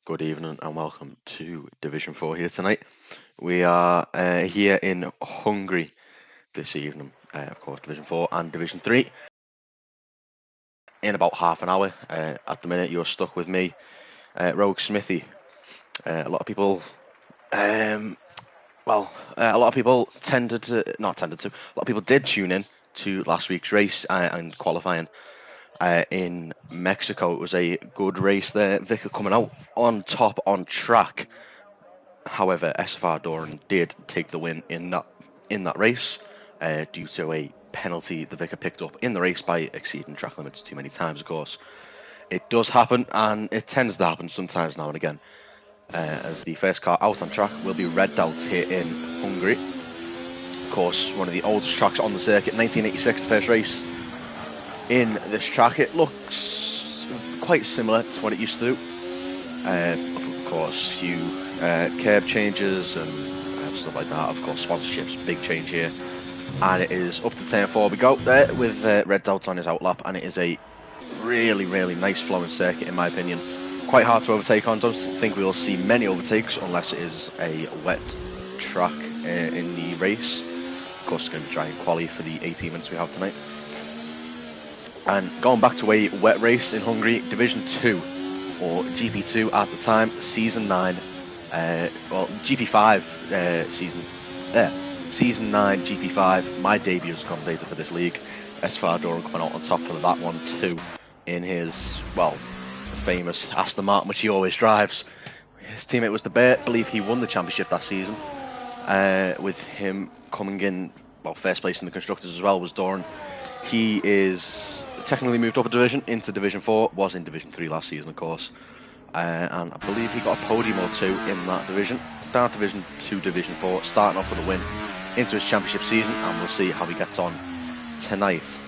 Good evening and welcome to Division 4 here tonight. We are here in Hungary this evening, of course, Division 4 and Division 3. In about half an hour, at the minute, you're stuck with me, Rogue Smithy. A lot of people, a lot of people a lot of people did tune in to last week's race and qualifying in Mexico. It was a good race there. Vicar coming out on top on track. However, SFR Doran did take the win in that race due to a penalty the Vicar picked up in the race by exceeding track limits too many times. Of course, it does happen, and it tends to happen sometimes now and again. As the first car out on track will be Red Dot here in Hungary. Of course, one of the oldest tracks on the circuit. 1986, the first race in this track. It looks quite similar to what it used to do. Of course, few curb changes and stuff like that. Of course, sponsorships, big change here. And it is up to turn 4 we go there with Red Dot on his outlap, and it is a really, really nice flowing circuit in my opinion. Quite hard to overtake on. Don't think we'll see many overtakes unless it is a wet track in the race. Of course, it's going to be dry and quali for the 18 minutes we have tonight. And going back to a wet race in Hungary, Division 2. Or GP2 at the time, Season 9, GP5 Season 9 GP5, my debut as commentator for this league. SFR Doran coming out on top for that one too, in his, famous Aston Martin, which he always drives. His teammate was the Bear. I believe he won the championship that season, with him coming in, first place in the Constructors as well was Doran. He is technically moved up a division into Division 4, was in Division 3 last season, of course. And I believe he got a podium or two in that division. Down Division 2, Division 4, starting off with a win into his championship season, and we'll see how he gets on tonight.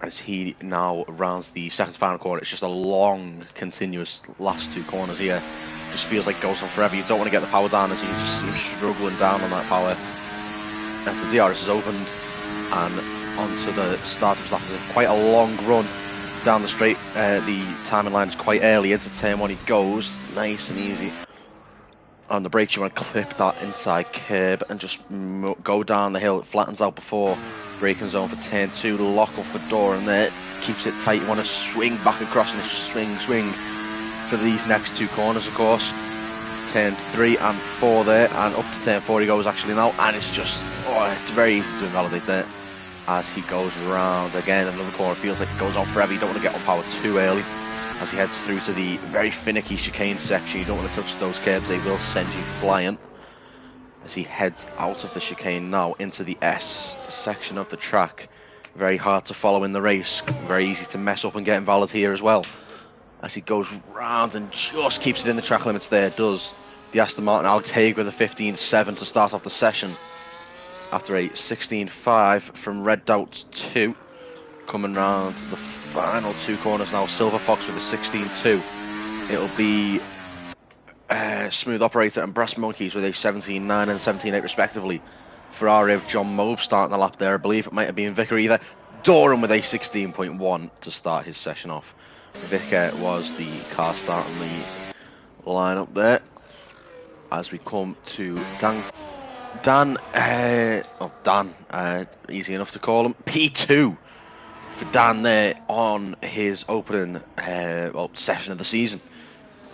As he now rounds the second final corner. It's just a long, continuous last two corners here. Just feels like it goes on forever. You don't want to get the power down as you just seem struggling down on that power. As the DRS is opened, and onto the start of his lap. It's quite a long run down the straight. The timing line is quite early into turn 1. He goes nice and easy. On the brakes, you want to clip that inside curb and just go down the hill. It flattens out before braking zone for turn 2. Lock up for Doran there. Keeps it tight. You want to swing back across, and it's just swing for these next two corners, of course. Turn 3 and 4 there, and up to turn 4 he goes actually now, and it's just, it's very easy to invalidate there. As he goes round again, another corner, feels like it goes on forever. You don't want to get on power too early. As he heads through to the very finicky chicane section, you don't want to touch those curbs, they will send you flying. As he heads out of the chicane now into the S section of the track. Very hard to follow in the race, very easy to mess up and get invalid here as well. As he goes round and just keeps it in the track limits there, does the Aston Martin Alex Haig with a 15.7 to start off the session. After a 16.5 from Red Dot 2. Coming round the final two corners now. Silver Fox with a 16.2. It'll be Smooth Operator and Brass Monkeys with a 17.9 and 17.8 respectively. Ferrari of John Mobe starting the lap there. I believe it might have been Vicar either. Doran with a 16.1 to start his session off. Vicar was the car starting the lineup there. As we come to Dan, easy enough to call him, P2 for Dan there on his opening session of the season.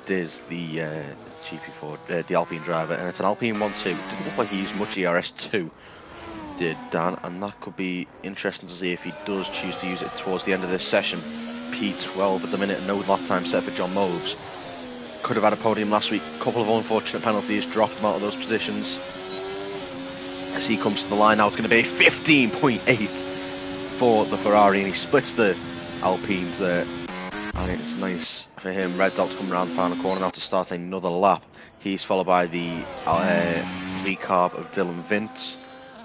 There's the GP4, the Alpine driver, and it's an Alpine 1-2. Didn't look like he used much ERS2, did Dan, and that could be interesting to see if he does choose to use it towards the end of this session. P12 at the minute, no lap time set for John Mobes. Could have had a podium last week, couple of unfortunate penalties, dropped him out of those positions. As he comes to the line now, it's going to be a 15.8 for the Ferrari, and he splits the Alpines there. And it's nice for him. Red Dot's coming around the final corner now to start another lap. He's followed by the V-carb of Dylan Vince,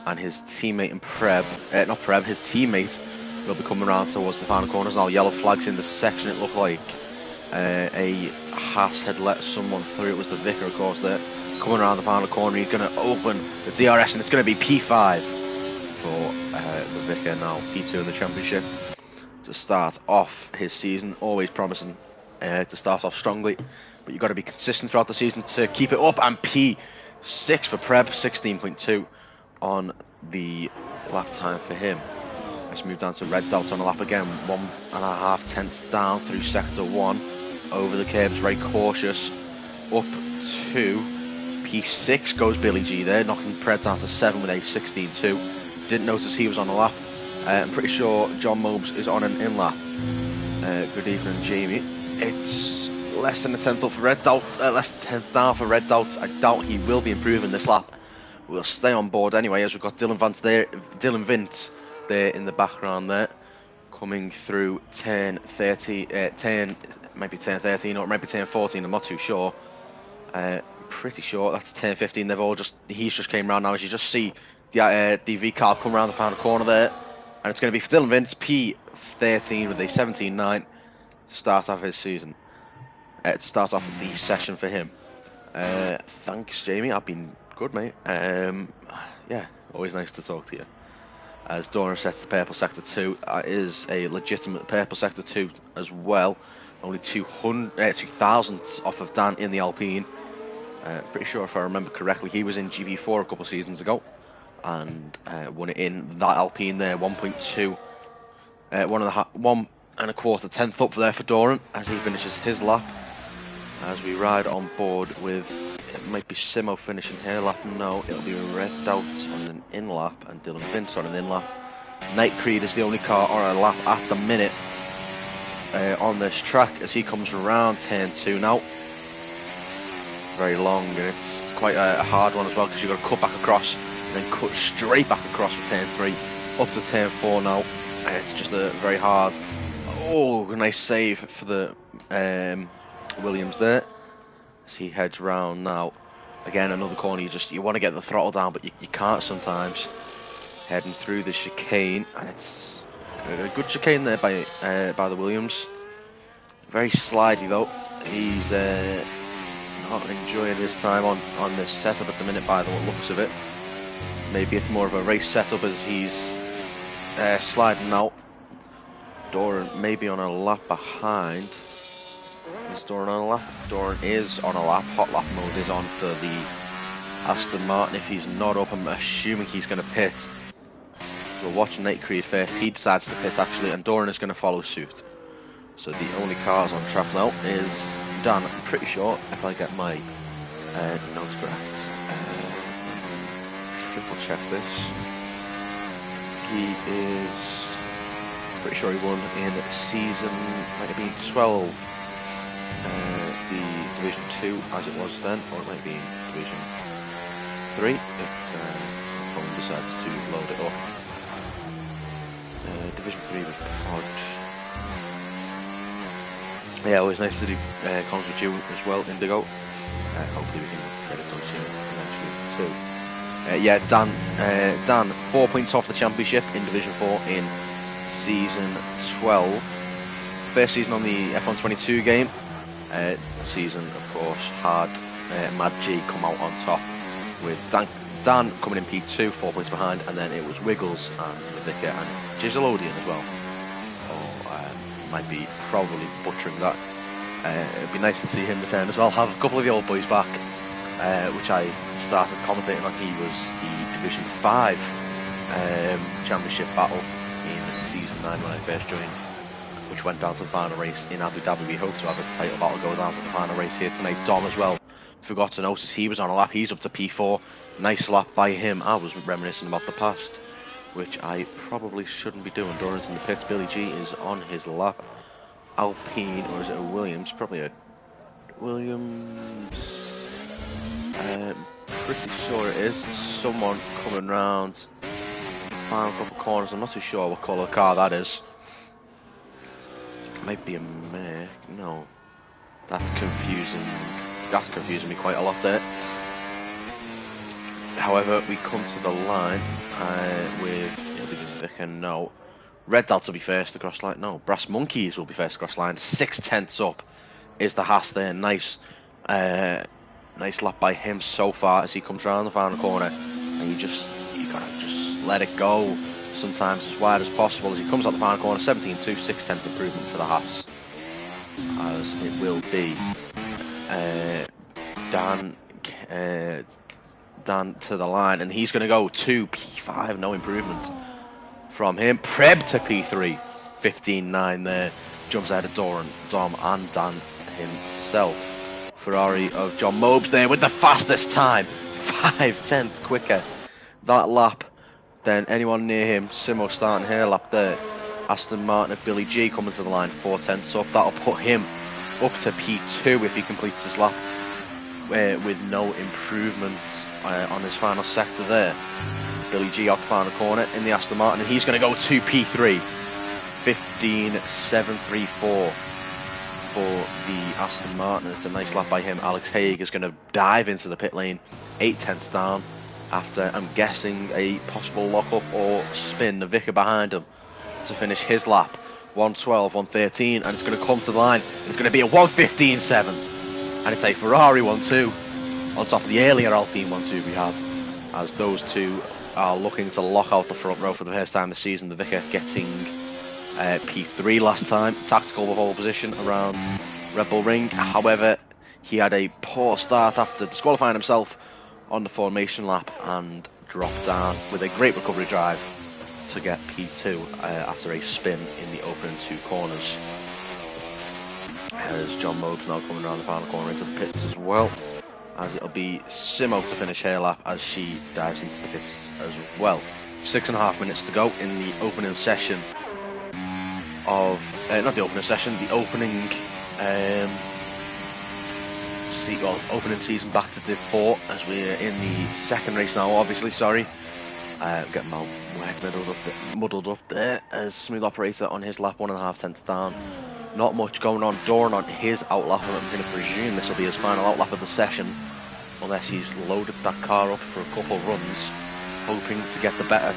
and his teammate in his teammate will be coming around towards the final corners now. Yellow flags in the section. It looked like a Haas had let someone through. It was the Vicar, of course, there. Coming around the final corner, he's going to open the DRS, and it's going to be P5 for the Vicar now. P2 in the championship to start off his season. Always promising to start off strongly, but you've got to be consistent throughout the season to keep it up. And P6 for Preb, 16.2 on the lap time for him. Let's move down to Red Dot on the lap again, 1.5 tenths down through sector 1, over the curbs, very cautious, up to P6 goes Billy G there, knocking Pred down to 7 with a 16.2. Didn't notice he was on the lap. I'm pretty sure John Mobes is on an in-lap. Good evening, Jamie. It's less than a tenth up for Red Dot, less than a tenth down for Red Dot. I doubt he will be improving this lap. We'll stay on board anyway, as we've got Dylan Vince there in the background there, coming through turn 30, maybe turn 13 or maybe turn 14. I'm not too sure. Pretty sure that's turn 15. He's just came round now. As you just see the V car come around the final corner there, and it's going to be for Dylan Vince, P13 with a 17.9 to start off his season. To start off the session for him. Thanks, Jamie. I've been good, mate. Yeah, always nice to talk to you. As Doran sets the purple sector 2, is a legitimate purple sector 2 as well. Only 2 thousandths off of Dan in the Alpine. Pretty sure, if I remember correctly, he was in GP4 a couple of seasons ago and won it in that Alpine there. 1.2, 1.25 tenth up there for Doran as he finishes his lap. As we ride on board with, it might be Simo finishing her lap. No, it'll be Red Dot on an in lap and Dylan Vince on an in lap. Night Creed is the only car on a lap at the minute on this track as he comes around turn 2 now. Very long, and it's quite a hard one as well because you've got to cut back across and then cut straight back across for turn 3 up to turn 4 now. And it's just a very hard. Oh, nice save for the Williams there as he heads round now. Again, another corner, you want to get the throttle down, but you can't sometimes. Heading through the chicane, and it's a good chicane there by the Williams. Very slidey though. He's not enjoying his time on this setup at the minute by the looks of it. Maybe it's more of a race setup as he's sliding out. Doran maybe on a lap behind. Is Doran on a lap? Doran is on a lap. Hot lap mode is on for the Aston Martin. If he's not up, I'm assuming he's going to pit. We'll watch Night Creed first. He decides to pit actually, and Doran is going to follow suit. So the only cars on track now is Dan. I'm pretty sure, if I get my notes correct. Triple check this. He is pretty sure he won in season, might have been 12. The Division 2 as it was then, or it might be Division 3 if someone decides to load it up. Division 3 was Podge. Yeah, always nice to do comms with you as well, Indigo. Hopefully we can get it done soon eventually too. Yeah, Dan 4 points off the championship in Division 4 in season 12. First season on the F1 22 game. Season, of course, had Mad G come out on top with Dan coming in P2, 4 points behind, and then it was Wiggles and Vicker and Gizelodian as well. Might be probably butchering that. It'd be nice to see him return as well. Have a couple of the old boys back, which I started commentating on. He was the Division 5 championship battle in season 9 when I first joined, which went down to the final race in Abu Dhabi. We hope to have a title battle go down to the final race here tonight. Dom as well, forgot to notice he was on a lap. He's up to P4. Nice lap by him. I was reminiscing about the past, which I probably shouldn't be doing. Doran's in the pits. Billy G is on his lap. Alpine, or is it a Williams? Probably a Williams. Pretty sure it is. Someone coming round the final couple of corners. I'm not too sure what colour car that is. Might be a Merc. No, that's confusing. That's confusing me quite a lot there. However, we come to the line with Vicker. No, Red Dot will be first across line. No, Brass Monkeys will be first across line. 6 tenths up is the Haas there. Nice, nice lap by him so far as he comes around the final corner, and you gotta just let it go. Sometimes as wide as possible as he comes out the final corner. 17.2, 6 tenth improvement for the Haas. as it will be Dan to the line, and he's going to go to P5, no improvement from him. Preb to P3, 15.9 there, jumps out of Doran, Dom and Dan himself. Ferrari of John Mobes there with the fastest time, 5/10 quicker that lap than anyone near him. Simo starting her lap there. Aston Martin of Billy G coming to the line, 4/10 up. That'll put him up to P2 if he completes his lap with no improvement on his final sector there. Billy G out the final corner in the Aston Martin, and he's going to go to P3, 15.734 for the Aston Martin. It's a nice lap by him. Alex Haig is going to dive into the pit lane, 8/10 down, after, I'm guessing, a possible lock-up or spin. The Vicar behind him to finish his lap, 1:12, 1:13, and it's going to come to the line. It's going to be a 1:15.7, and it's a Ferrari 1-2 on top of the earlier Alpine 1-2 we had, as those two are looking to lock out the front row for the first time this season. The Vicar getting P3 last time, tactical pole position around Red Bull Ring. However, he had a poor start after disqualifying himself on the formation lap and dropped down with a great recovery drive to get P2 after a spin in the opening two corners. As John Mobes now coming around the final corner into the pits as well, as it'll be Simo to finish her lap as she dives into the pits as well. 6.5 minutes to go in the opening session of, not the opening session, the opening opening season back to Div 4, as we're in the second race now, obviously, sorry. Getting my words muddled up there, as Smooth Operator on his lap, 1.5 down. Not much going on. Doran on his outlap, and I'm going to presume this will be his final outlap of the session, unless he's loaded that car up for a couple runs, hoping to get the better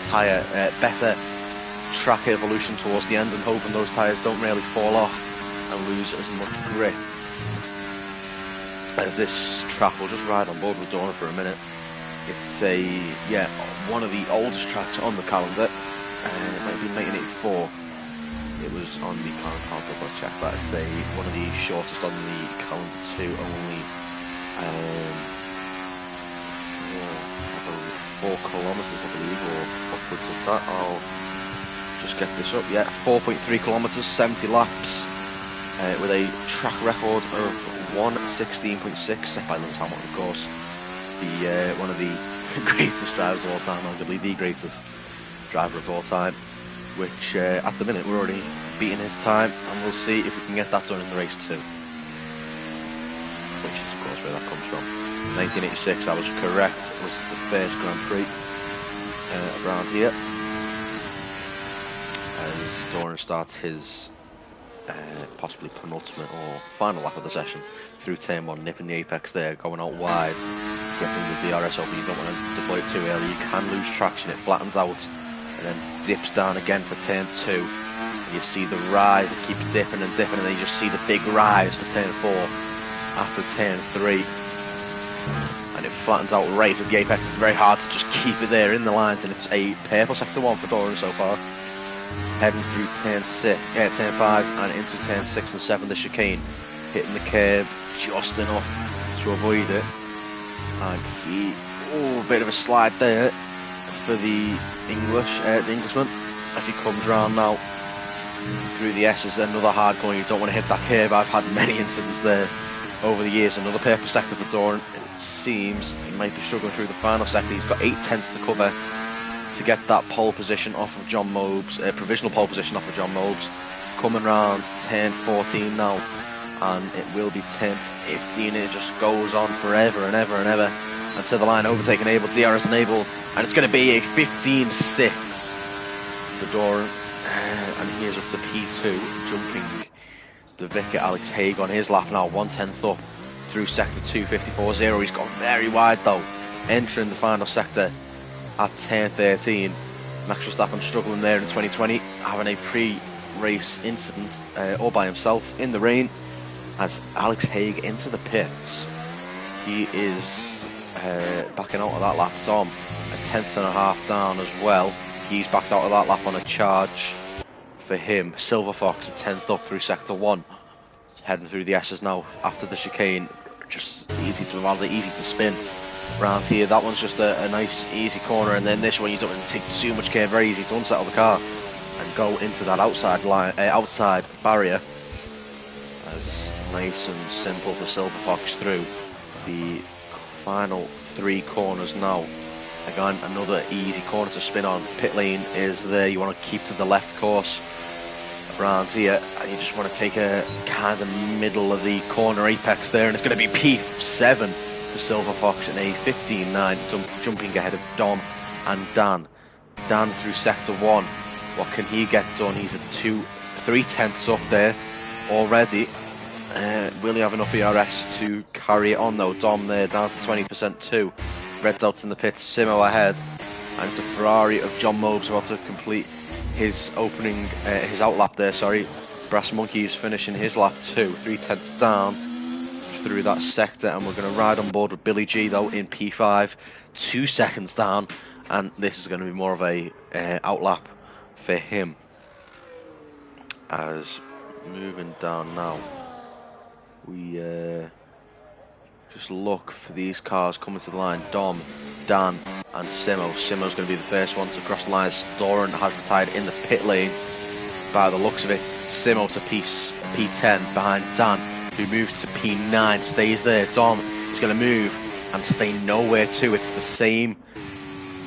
track evolution towards the end, and hoping those tyres don't really fall off and lose as much grip. As this track, we'll just ride on board with Doran for a minute. It's one of the oldest tracks on the calendar. It might be 1984. It was on the calendar, I'll double check that. It's one of the shortest on the calendar too, only 4 kilometers, I believe, or upwards of that. I'll just get this up. Yeah, 4.3 kilometers, 70 laps, with a track record of 1:16.6, set by Lewis Hamilton, of course. One of the greatest drivers of all time, arguably the greatest driver of all time, which at the minute we're already beating his time, and we'll see if we can get that done in the race too, which is of course where that comes from. 1986, I was correct, was the first Grand Prix around here, as Doran starts his possibly penultimate or final lap of the session through turn 1, nipping the apex there, going out wide, getting the DRS over. You don't want to deploy it too early, you can lose traction, it flattens out and then dips down again for turn 2. You see the rise, it keeps dipping and dipping, and then you just see the big rise for turn 4 after turn 3, and it flattens out right at the apex. It's very hard to just keep it there in the lines, and it's a purple sector 1 for Doran so far, heading through turn 5 and into turn 6 and 7, the chicane, hitting the curb just enough to avoid it, and a bit of a slide there for the Englishman as he comes round now through the S's. Another hard corner, you don't want to hit that curb. I've had many incidents there over the years. Another purple sector for Doran. It seems he might be struggling through the final sector. He's got 8/10 to cover to get that pole position off of John Mobes, provisional pole position off of John Mobes. Coming round turn 14 now, and it will be turn 15. It just goes on forever and ever and ever until the line overtake enabled, DRS enabled, and it's going to be a 15.6 for Doran, and he is up to P2, jumping the Vicar. Alex Haig on his lap now, 1/10 up through sector 2, 54.0. He's gone very wide though, entering the final sector at turn 13. Max Verstappen struggling there in 2020, having a pre-race incident all by himself in the rain, as Alex Haig into the pits. He is backing out of that lap. Dom, 1/10.5 down as well. He's backed out of that lap on a charge for him. Silver Fox, 1/10 up through sector 1. heading through the S's now after the chicane. Just easy to invalidate, easy to spin around here. That one's just a nice easy corner, and then this one you don't really take too much care. Very easy to unsettle the car and go into that outside line, outside barrier. As nice and simple for Silver Fox through the final 3 corners now. Again, another easy corner to spin on. Pit lane is there. You want to keep to the left course around here, and you just want to take a kind of middle of the corner apex there, and it's going to be P7 for Silver Fox in a 15.9, jumping ahead of Dom and Dan. Dan through sector 1. What can he get done? He's at 3/10 up there already. Will he have enough ERS to carry it on though? Dom there down to 20% too. Red Dots in the pits, Simo ahead, and it's a Ferrari of John Mobes about to complete his opening, his outlap there, sorry. Brass Monkey is finishing his lap too, 3/10 down through that sector, and we're going to ride on board with Billy G though in P5, 2 seconds down, and this is going to be more of a outlap for him. As moving down now, we just look for these cars coming to the line. Dom, Dan and Simo. Simo's going to be the first one to cross the line. Doran has retired in the pit lane by the looks of it. Simo to P10 behind Dan, who moves to P9, stays there. Dom is going to move and stay nowhere too. It's the same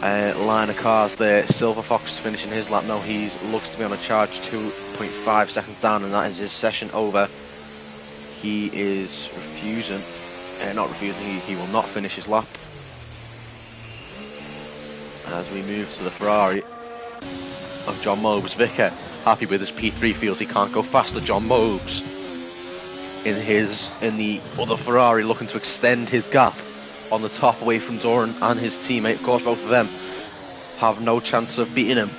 line of cars there. Silver Fox is finishing his lap. No, he looks to be on a charge, 2.5 seconds down, and that is his session over. He is refusing. Not refusing, he will not finish his lap. As we move to the Ferrari of John Mobes, Vicker happy with his P3, feels he can't go faster. John Mobes in the other Ferrari looking to extend his gap on the top away from Doran and his teammate. Of course, both of them have no chance of beating him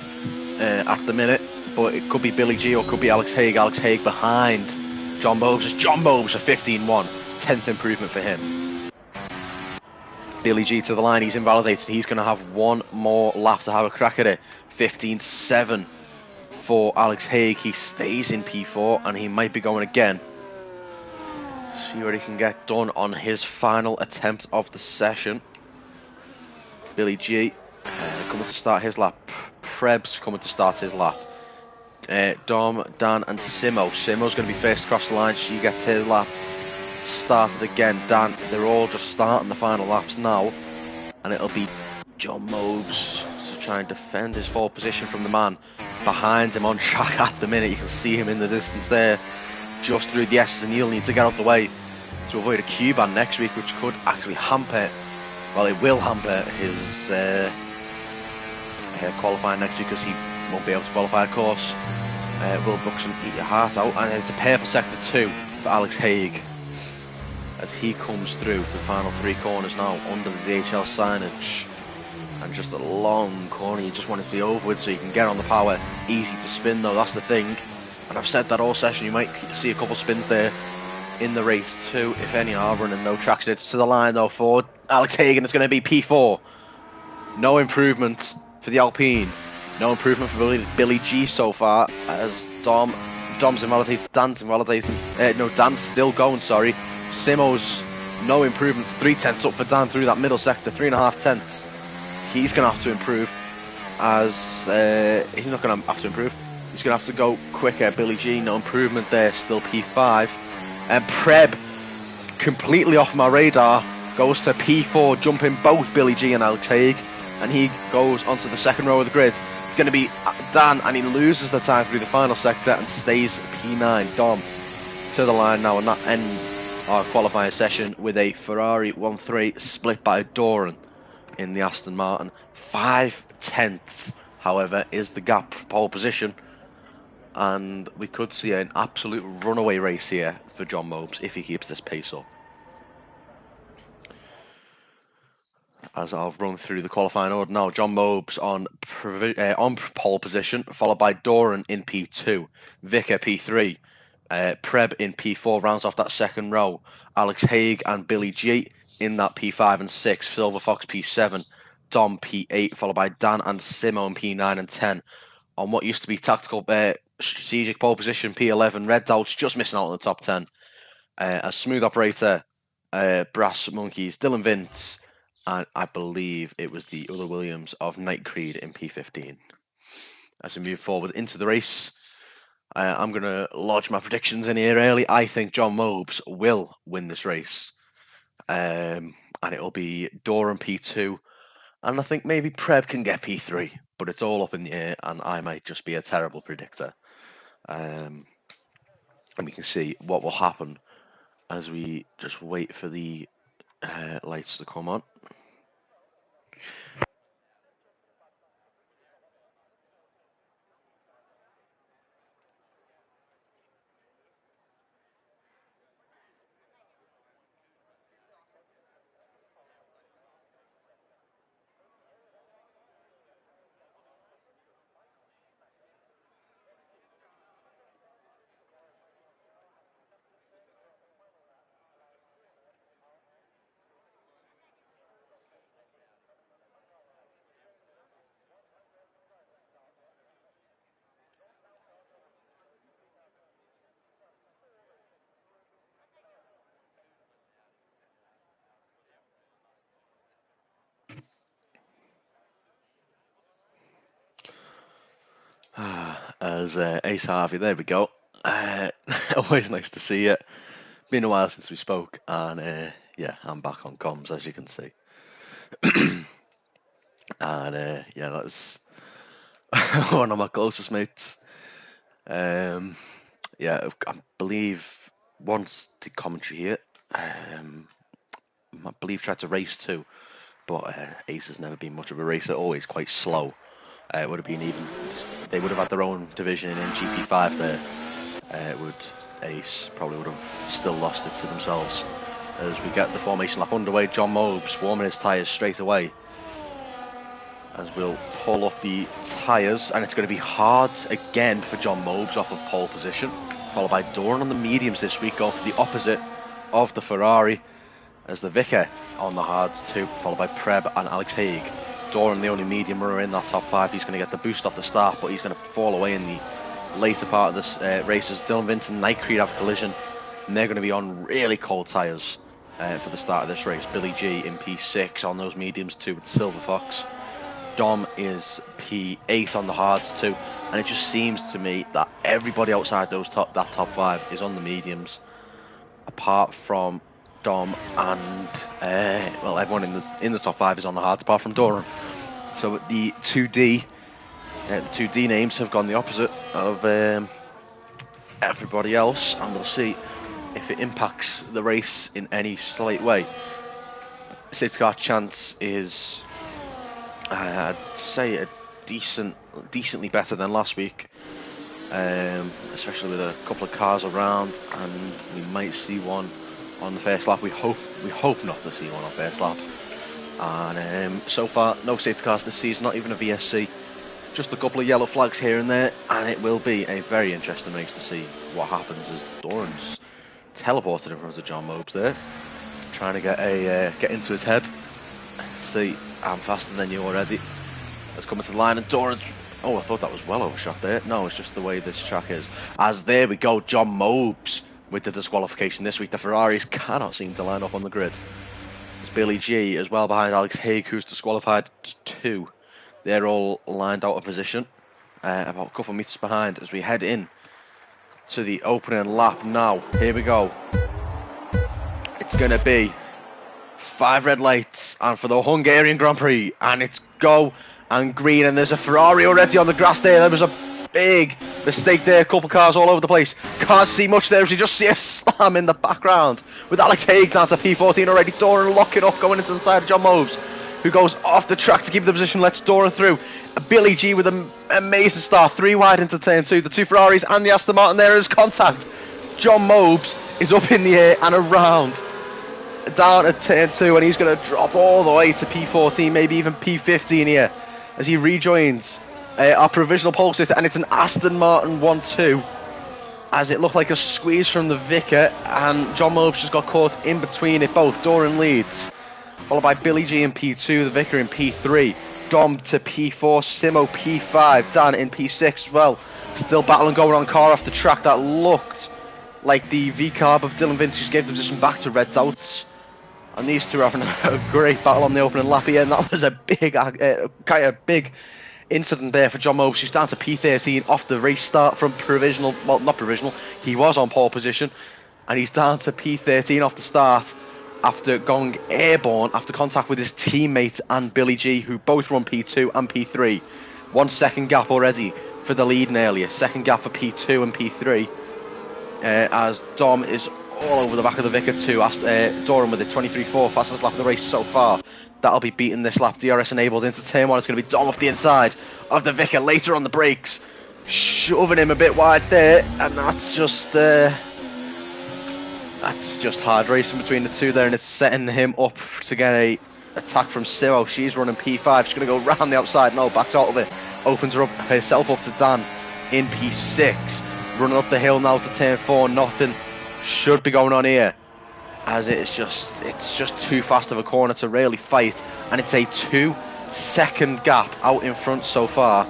at the minute, but it could be Billy G or it could be Alex Haig. Alex Haig behind John Mobes. It's John Mobes a 15.1, 10th improvement for him. Billy G to the line, he's invalidated. He's going to have one more lap to have a crack at it. 15.7 for Alex Haig. He stays in P4 and he might be going again. See what he can get done on his final attempt of the session. Billy G coming to start his lap. Preb's coming to start his lap. Dom, Dan and Simo. Simo's going to be first across the line. She gets his lap started again. Dan, they're all just starting the final laps now, and it'll be John Mobes to try and defend his pole position from the man behind him on track at the minute. You can see him in the distance there, just through the S's, and he'll need to get out the way to avoid a Q-ban next week, which could actually hamper, well, it will hamper his qualifying next week, because he won't be able to qualify, of course. Will Buxton eat your heart out, and it's a purple sector 2 for Alex Haig as he comes through to the final 3 corners now under the DHL signage, and just a long corner you just want it to be over with so you can get on the power. Easy to spin though, that's the thing, and I've said that all session. You might see a couple spins there in the race too, if any are running no tracks. It's to the line though for Alex Haig, and it's going to be P4. No improvement for the Alpine, no improvement for Billy G so far, as Dom's invalidated, Dan's invalidated, no, Dan's still going, sorry. Simo's no improvement, 3/10 up for Dan through that middle sector, 3.5 tenths. He's going to have to improve, as he's not going to have to improve, he's going to have to go quicker. Billy G, no improvement there, still P5. And Preb, completely off my radar, goes to P4, jumping both Billy G and Alex Haig, and he goes onto the second row of the grid. It's going to be Dan, and he loses the time through the final sector and stays P9. Dom to the line now, and that ends our qualifying session with a Ferrari 1-3 split by Doran in the Aston Martin. 5/10, however, is the gap for pole position, and we could see an absolute runaway race here for John Mobes if he keeps this pace up. As I'll run through the qualifying order now, John Mobes on pole position, followed by Doran in P2, Vicker P3, Preb in P4 rounds off that second row. Alex Haig and Billy G in that P5 and 6. Silver Fox P7. Dom P8, followed by Dan and Simo in P9 and 10. On what used to be tactical strategic pole position, P11. Red Dots just missing out on the top 10. as Smooth Operator, Brass Monkeys, Dylan Vince, and I believe it was the other Williams of Night Creed in P15. As we move forward into the race, I'm going to lodge my predictions in here early. I think John Mobes will win this race. And it'll be Doran P2. And I think maybe Preb can get P3. But it's all up in the air, and I might just be a terrible predictor. And we can see what will happen as we just wait for the lights to come on. As Ace Harvey, there we go. Always nice to see you. Been a while since we spoke, and yeah, I'm back on comms, as you can see. And yeah, that's one of my closest mates. Yeah, I believe once the commentary here, I believe tried to race too, but Ace has never been much of a racer, always quite slow. It would have been even, they would have had their own division in GP5 there. Ace probably would have still lost it to themselves. As we get the formation lap underway, John Mobes warming his tyres straight away. As we'll pull up the tyres, and it's going to be hard again for John Mobes off of pole position, followed by Doran on the mediums this week, going for the opposite of the Ferrari, as the Vicar on the hards too, followed by Preb and Alex Haig. Doran, the only medium runner in that top 5, he's going to get the boost off the start, but he's going to fall away in the later part of this race as Dylan Vince and Night Creed have a collision, and they're going to be on really cold tyres for the start of this race. Billy G in P6 on those mediums too with Silver Fox. Dom is P8 on the hards too, and it just seems to me that everybody outside that top 5 is on the mediums, apart from Dom and well, everyone in the top 5 is on the hards apart from Doran. So the 2D names have gone the opposite of everybody else, and we'll see if it impacts the race in any slight way. Safety car chance is, I'd say, a decently better than last week, especially with a couple of cars around, and we might see one on the first lap. We hope not to see one on first lap. And so far, no safety cars this season, not even a VSC. Just a couple of yellow flags here and there, and it will be a very interesting race to see what happens as Doran's teleported in front of John Mobes there, trying to get into his head. See, I'm faster than you already. Let's come into the line, and Doran's... Oh, I thought that was well overshot there. No, it's just the way this track is. As there we go, John Mobes with the disqualification this week. The Ferraris cannot seem to line up on the grid. There's Billy G as well behind Alex Haig, who's disqualified too. They're all lined out of position, about a couple of metres behind as we head in to the opening lap now. Here we go. It's going to be 5 red lights, and for the Hungarian Grand Prix, and it's go and green, and there's a Ferrari already on the grass there. There was a big mistake there, a couple cars all over the place. Can't see much there as you just see a slam in the background with Alex Haig down to P14 already. Doran locking up, going into the side of John Mobes, who goes off the track to keep the position, lets Doran through. Billy G with an amazing start, 3 wide into turn 2. The 2 Ferraris and the Aston Martin there is contact. John Mobes is up in the air and around down at turn 2, and he's going to drop all the way to P14, maybe even P15 here, as he rejoins our provisional pole sitter, and it's an Aston Martin 1-2, as it looked like a squeeze from the Vicar, and John Mobes just got caught in between it both. Doran leads, followed by Billy G in P2, the Vicar in P3, Dom to P4, Simo P5, Dan in P6 as well. Still battling going on car off the track that looked like the V-carb of Dylan Vince, just gave the position back to Red Doubts. And these two are having a great battle on the opening lap here, and that was a big, kind of big incident there for John Mobes. He's down to P13 off the race start from provisional, well, not provisional, he was on pole position, and he's down to P13 off the start after going airborne after contact with his teammate and Billy G, who both run P2 and P3. 1 second gap already for the lead earlier, second gap for P2 and P3, as Dom is all over the back of the Vicar too. Doran with it, 23.4, fastest lap of the race so far. That'll be beaten this lap. DRS enabled into turn 1. It's going to be Dom off the inside of the Vicar later on the brakes, shoving him a bit wide there, and that's just hard racing between the two there, and it's setting him up to get a attack from Simo. She's running P5. She's going to go round the outside. No, backs out of it. Opens herself up to Dan in P6. Running up the hill now to turn 4. Nothing should be going on here, as it's just too fast of a corner to really fight, and it's a 2-second gap out in front so far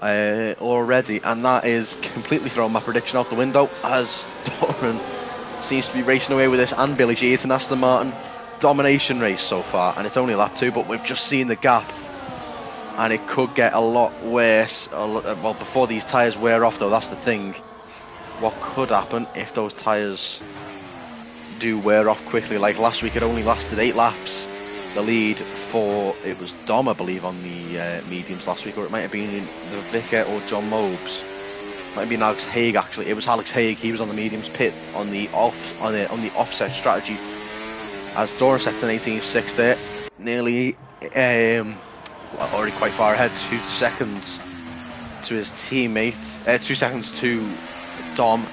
already, and that is completely thrown my prediction out the window, as Doran seems to be racing away with this, and Billy G. It's an Aston Martin domination race so far, and it's only lap 2, but we've just seen the gap, and it could get a lot worse. Well, before these tyres wear off though, that's the thing. What could happen if those tyres do wear off quickly? Like last week, it only lasted 8 laps. The lead for, it was Dom, I believe, on the mediums last week, or it might have been the Vicar or John Mobes. Might have been Alex Haig actually. It was Alex Haig. He was on the mediums pit on the offset strategy. As Doran sets an 18.6 there, nearly already quite far ahead. 2 seconds to his teammate. 2 seconds to Dom.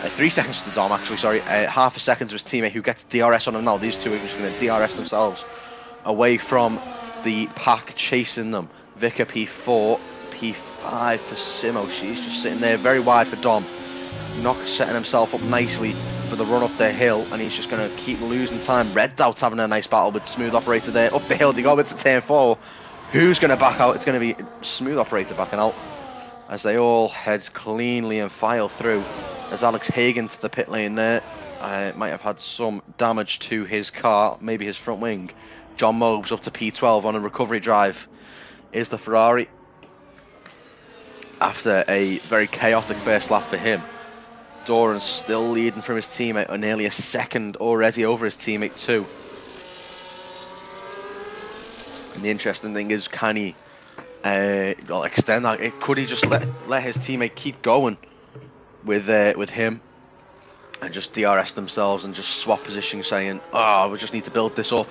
3 seconds to Dom actually, sorry. Half a second to his teammate, who gets DRS on him now. These two are just going to DRS themselves away from the pack chasing them. Vicar P4, P5 for Simo. She's just sitting there very wide for Dom. Knox setting himself up nicely for the run up the hill, and he's just going to keep losing time. Red Doubt's having a nice battle with Smooth Operator there. Up the hill they go into turn 4. Who's going to back out? It's going to be Smooth Operator backing out, as they all head cleanly and file through. As Alex Hagen to the pit lane there, might have had some damage to his car, maybe his front wing. John Mobes up to P12 on a recovery drive is the Ferrari, after a very chaotic first lap for him. Doran's still leading from his teammate, or nearly a second already over his teammate too. And the interesting thing is, can he extend that? Could he just let his teammate keep going with him and just DRS themselves and just swap position, saying, oh, we just need to build this up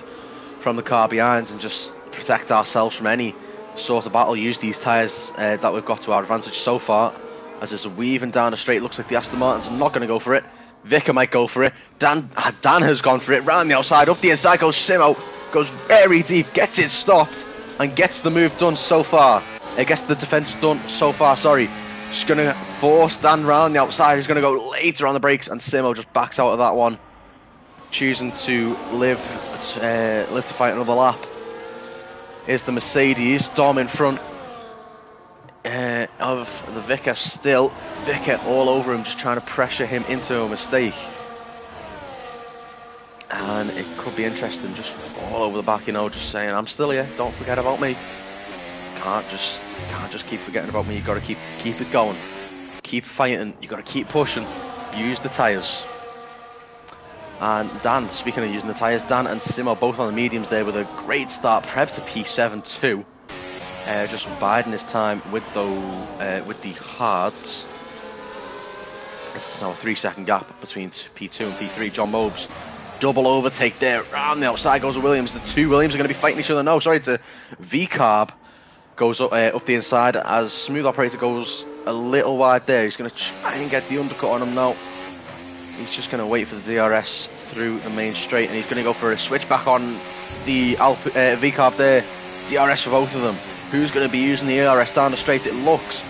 from the car behind and just protect ourselves from any sort of battle, use these tyres that we've got to our advantage so far. As it's weaving down the straight, looks like the Aston Martins are not going to go for it. Vicar might go for it. Dan has gone for it, round the outside, up the inside goes Simo, goes very deep, gets it stopped, and gets the move done so far. Gets the defence done so far, sorry. Just going to force Dan round the outside, he's going to go later on the brakes, and Simo just backs out of that one, choosing to live to fight another lap. Is the Mercedes. Dom in front of the Vicar still. Vicar all over him, just trying to pressure him into a mistake. And it could be interesting, just all over the back, you know, just saying, I'm still here, don't forget about me. Can't just keep forgetting about me. You got to keep it going, keep fighting. You got to keep pushing. Use the tyres. And Dan, speaking of using the tyres, Dan and Simo both on the mediums there with a great start. Prep to P7 too. Just biding his time with the hards. It's now a 3 second gap between P2 and P3. John Mobes, double overtake there. Round the outside goes Williams. The two Williams are going to be fighting each other. No, sorry, to V-carb goes up the inside, as Smooth Operator goes a little wide there. He's going to try and get the undercut on him now. He's just going to wait for the DRS through the main straight, and he's going to go for a switch back on the V-carb there. DRS for both of them. Who's going to be using the ERS down the straight? It looks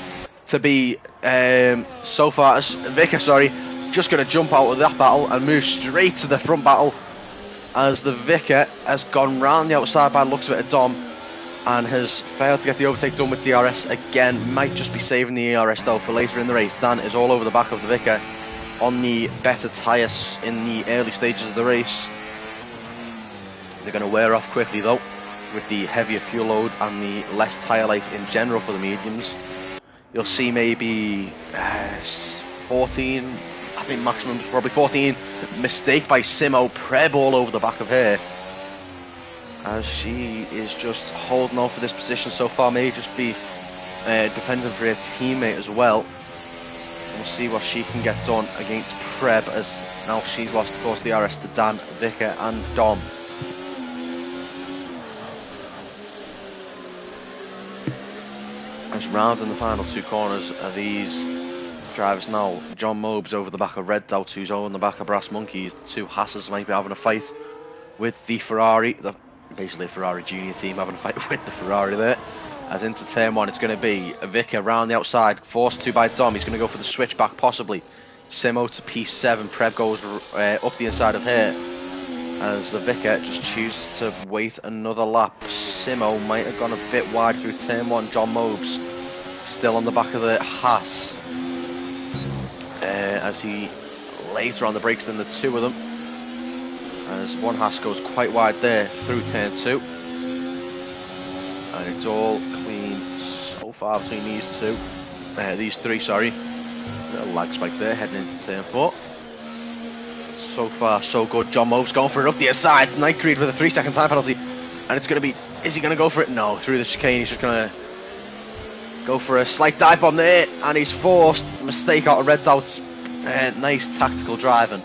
to be so far as Vicar, sorry, just going to jump out of that battle and move straight to the front battle, as the Vicar has gone round the outside by the looks of it at Dom and has failed to get the overtake done with DRS again. Might just be saving the ERS though for later in the race. Dan is all over the back of the Vicar, on the better tyres in the early stages of the race. They're going to wear off quickly though, with the heavier fuel load and the less tyre life in general for the mediums. You'll see maybe 14, I think maximum probably 14, mistake by Simo. Preb all over the back of her, as she is just holding on for this position so far. May just be defending for her teammate as well. We'll see what she can get done against Preb, as now she's lost, of course, the DRS to Dan, Vicker and Dom. As rounds in the final two corners are these drivers now. John Mobes over the back of Red Doubt, who's on the back of Brass Monkeys. The two Hasses might be having a fight with the Ferrari, basically a Ferrari junior team having a fight with the Ferrari there. As into turn one, it's going to be Vicker around the outside, forced to by Dom. He's going to go for the switchback possibly. Simo to P7, Preb goes up the inside of her, as the Vicker just chooses to wait another lap. Simo might have gone a bit wide through turn one. John Mobes still on the back of the Haas, as he later on the brakes than the two of them, as one Haas goes quite wide there through turn two. And it's all clean so far between these three, sorry. Little lag spike there heading into turn four. So far so good. John Mobes going for it up the inside. Nightgreed with a 3-second time penalty, and it's going to be, is he going to go for it? No, through the chicane. He's just going to go for a slight dive bomb there, and he's forced a mistake out of Red Doubt's. Nice tactical driving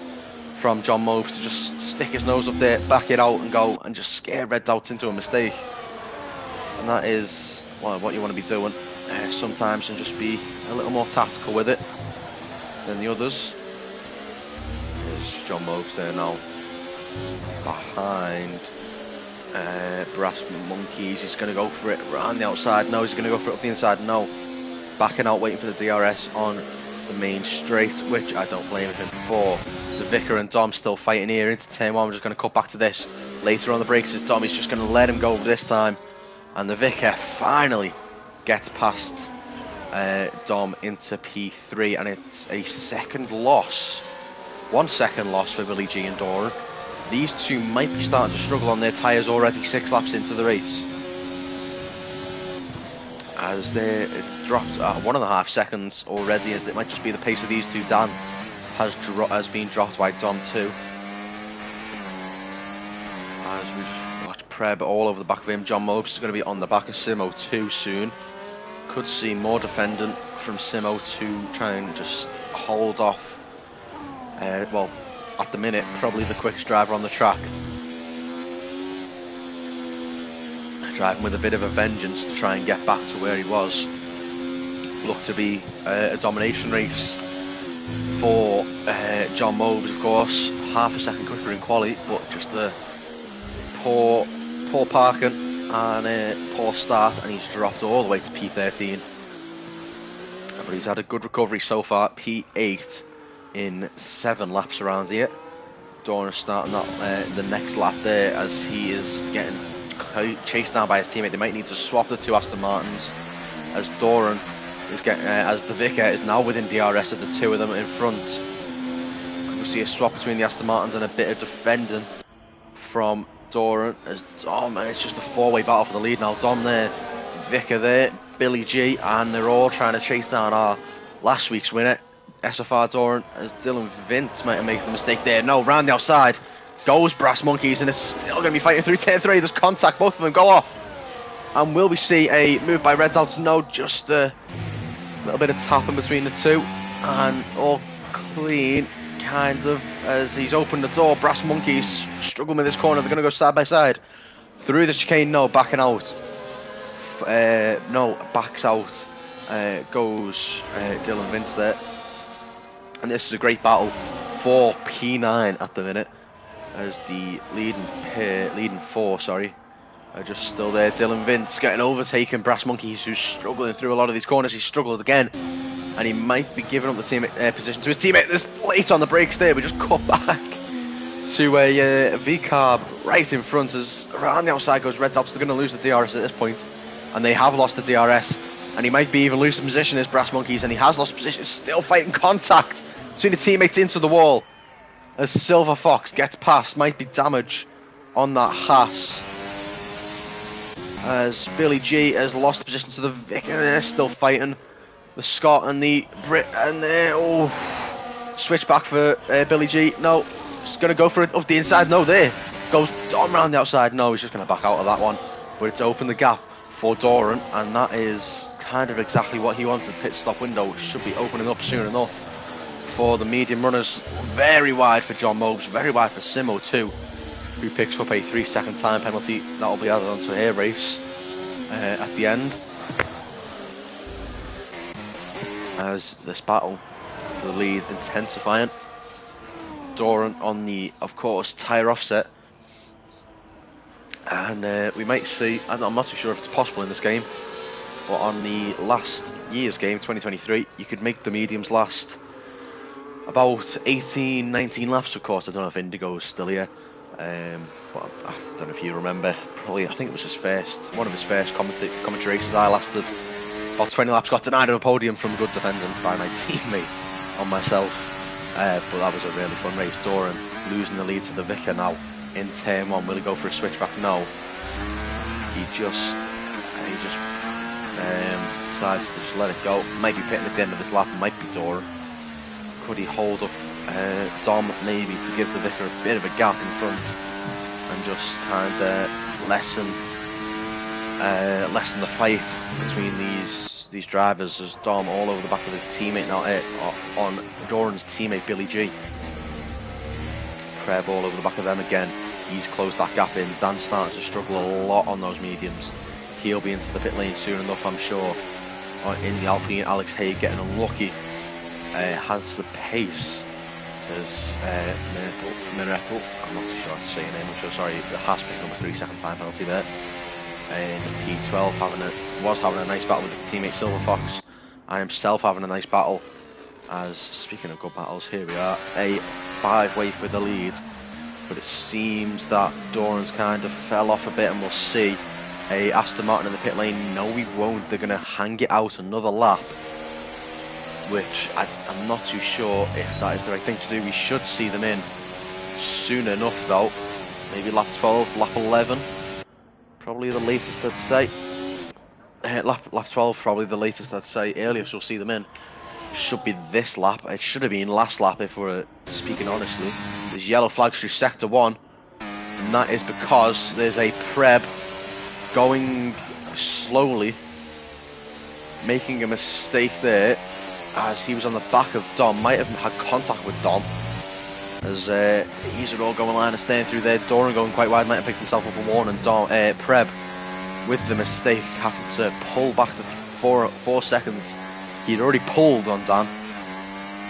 from John Mobes to just stick his nose up there, back it out and go, and just scare Red Doubt into a mistake. And that is what you want to be doing sometimes, and just be a little more tactical with it than the others. There's John Mobes there now behind Brass Monkeys. He's going to go for it around the outside. No, he's going to go for it up the inside. No, backing out, waiting for the DRS on the main straight, which I don't blame him for. The Vicker and Dom still fighting here into turn one. I'm just going to cut back to this later on the brakes, as Dom is just going to let him go this time. And the Vicker finally gets past Dom into P3, and it's a second loss. 1 second loss for Billy G and Doran. These two might be starting to struggle on their tyres already 6 laps into the race, as they dropped 1.5 seconds already, as it might just be the pace of these two. Dan has been dropped by Dom too, as we watch Preb all over the back of him. John Mobes is going to be on the back of Simo too soon. Could see more defending from Simo to try and just hold off, well, at the minute, probably the quickest driver on the track. Driving with a bit of a vengeance to try and get back to where he was. Looked to be a domination race for John Mobes, of course. Half a second quicker in quali, but just a poor parking and a poor start, and he's dropped all the way to P13. But he's had a good recovery so far. P8 in 7 laps around here. Doran starting that the next lap there, as he is getting chased down by his teammate. They might need to swap the two Aston Martins, as Doran is getting, as the Vicker is now within DRS of the two of them in front. We'll see a swap between the Aston Martins and a bit of defending from Doran, as Dom, and it's just a 4-way battle for the lead now. Dom there, Vicker there, Billy G, and they're all trying to chase down our last week's winner, SFR Doran, as Dylan Vince might have made the mistake there. No, round the outside goes Brass Monkeys, and it's still going to be fighting through turn 3. There's contact, both of them go off. And will we see a move by Red Doubts? No, just a little bit of tapping between the two, and all clean, kind of, as he's opened the door. Brass Monkeys struggling with this corner. They're going to go side by side through the chicane. No, backing out. No, backs out. Goes Dylan Vince there. And this is a great battle for P9 at the minute, as the leading 4, sorry, are just still there. Dylan Vince getting overtaken. Brass Monkeys, who's struggling through a lot of these corners. He struggled again, and he might be giving up the team position to his teammate. There's late on the brakes there. We just cut back to a V-carb right in front, as around the outside goes Red Doubts. They're going to lose the DRS at this point, and they have lost the DRS, and he might be even losing position as Brass Monkeys, and he has lost position. Still fighting contact between the teammates into the wall. As Silver Fox gets past, might be damage on that Haas. As Billy G has lost the position to the Vicar, they're still fighting. The Scot and the Brit, and switch back for Billy G. No, he's going to go for it up the inside. No, there goes Dom around the outside. No, he's just going to back out of that one. But it's opened the gap for Doran, and that is kind of exactly what he wanted. The pit stop window should be opening up soon enough for the medium runners. Very wide for John Mobes, very wide for Simo too, who picks up a 3-second time penalty. That'll be added onto a race at the end. As this battle for the lead intensifying. Doran on the, of course, tyre offset. And we might see, I'm not too sure if it's possible in this game, but on the last year's game, 2023, you could make the mediums last about 18, 19 laps, of course. I don't know if Indigo's still here. But I don't know if you remember, probably, I think it was one of his first commentary races. I lasted about 20 laps, got denied of a podium from good defending by my teammate on myself. But that was a really fun race. Doran losing the lead to the Vicar now in turn 1. Will he go for a switchback? No. He just decides to just let it go. Might be pitting at the end of this lap, might be Doran. Could he hold up Dom maybe to give the Vicar a bit of a gap in front and just kind of lessen the fight between these drivers, as Dom all over the back of his teammate now on Doran's teammate Billy G. Preb all over the back of them again. He's closed that gap in. Dan's starting to struggle a lot on those mediums. He'll be into the pit lane soon enough, I'm sure. In the Alpine, Alex Hay getting unlucky. Has the pace, says Mirepo. I'm not too sure how to say your name, I'm so sorry. The Haas picking up a 3-second time penalty there. And P12 was having a nice battle with his teammate Silver Fox. I himself having a nice battle. As, speaking of good battles, here we are. A 5-way for the lead. But it seems that Doran's kind of fell off a bit, and we'll see a Aston Martin in the pit lane. No, we won't. They're going to hang it out another lap, which I'm not too sure if that is the right thing to do. We should see them in soon enough, though. Maybe lap 12, lap 11. Probably the latest, I'd say. Lap 12, probably the latest, I'd say. Earliest we'll see them in should be this lap. It should have been last lap, if we're speaking honestly. There's yellow flags through sector 1, and that is because there's a Preb going slowly, making a mistake there, as he was on the back of Dom. Might have had contact with Dom, as these are all going line of staying through there. Doran going quite wide, might have picked himself up a warning. Preb, with the mistake, happened to pull back to 4 seconds. He'd already pulled on Dan,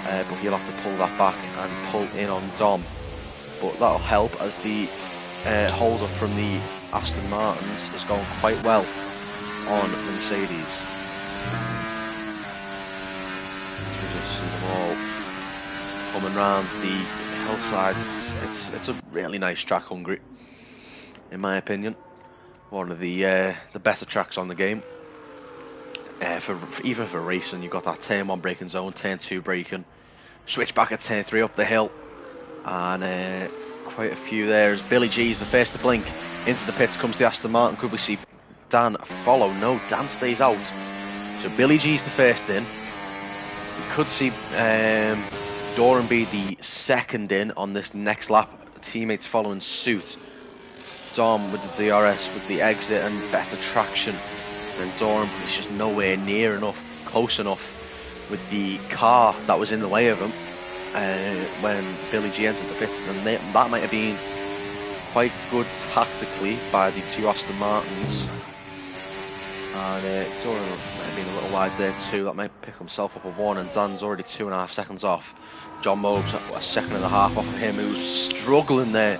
but he'll have to pull that back and pull in on Dom. But that'll help, as the hold up from the Aston Martins is going quite well on the Mercedes. So we just see them all coming round the hillside. It's a really nice track, Hungary, in my opinion. One of the better tracks on the game. Even for racing, you've got that turn 1 braking zone, turn 2 braking, switch back at turn 3 up the hill, and quite a few there. As Billy G's the first to blink into the pits, comes the Aston Martin. Could we see Dan follow? No, Dan stays out. So Billy G's the first in. We could see Doran be the second in on this next lap. Teammates following suit. Dom with the DRS with the exit and better traction than Doran, but he's just nowhere near enough, close enough with the car that was in the way of him when Billy G entered the pits. And that might have been quite good tactically by the two Aston Martins. And Doran might have been a little wide there too. That might pick himself up a 1, and Dan's already 2.5 seconds off. John Mobes a 1.5 seconds off of him, who's struggling there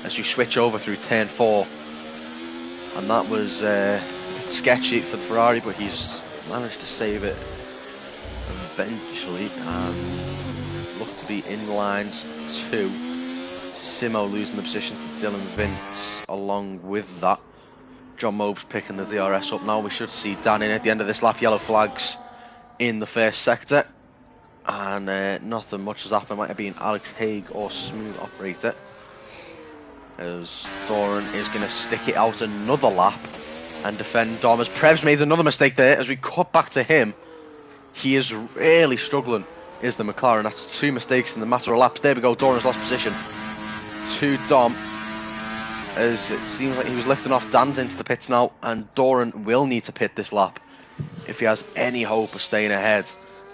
as you switch over through turn 4. And that was a bit sketchy for the Ferrari, but he's managed to save it eventually and looked to be in lines too. Simo losing the position to Dylan Vince along with that. John Mobes picking the DRS up now. We should see Dan in at the end of this lap. Yellow flags in the first sector. and nothing much has happened. Might have been Alex Haig or Smooth Operator, as Doran is going to stick it out another lap and defend Dom, as Prev's made another mistake there. As we cut back to him, he is really struggling, is the McLaren. That's 2 mistakes in the matter of laps. There we go, Doran's lost position to Dom, as it seems like he was lifting off Dan's into the pits now, and Doran will need to pit this lap if he has any hope of staying ahead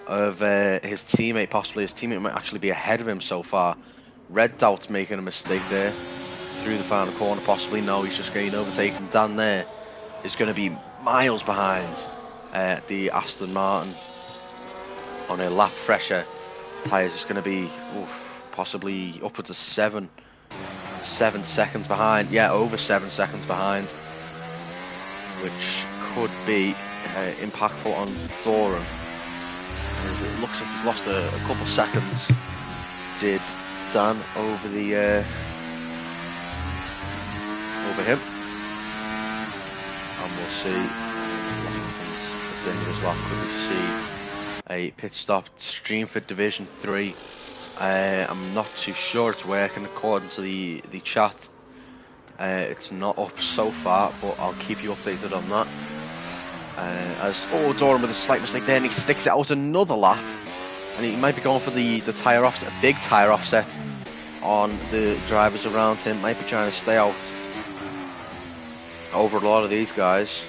of his teammate. Possibly his teammate might actually be ahead of him so far. Red Doubt's making a mistake there through the final corner. Possibly no, he's just getting overtaken. Dan there is going to be miles behind the Aston Martin on a lap fresher tyres. It's going to be possibly upwards of 7 seconds behind. Yeah, over 7 seconds behind, which could be impactful on Doran, as it looks like he's lost a couple seconds. Did Dan over him, and we'll see what happens at the end of this lap. Could we see a pit stop? Stream for Division 3. I'm not too sure it's working according to the chat. It's not up so far, but I'll keep you updated on that. Doran with a slight mistake there, and he sticks it out another lap, and he might be going for the tyre offset, a big tyre offset on the drivers around him. Might be trying to stay out over a lot of these guys.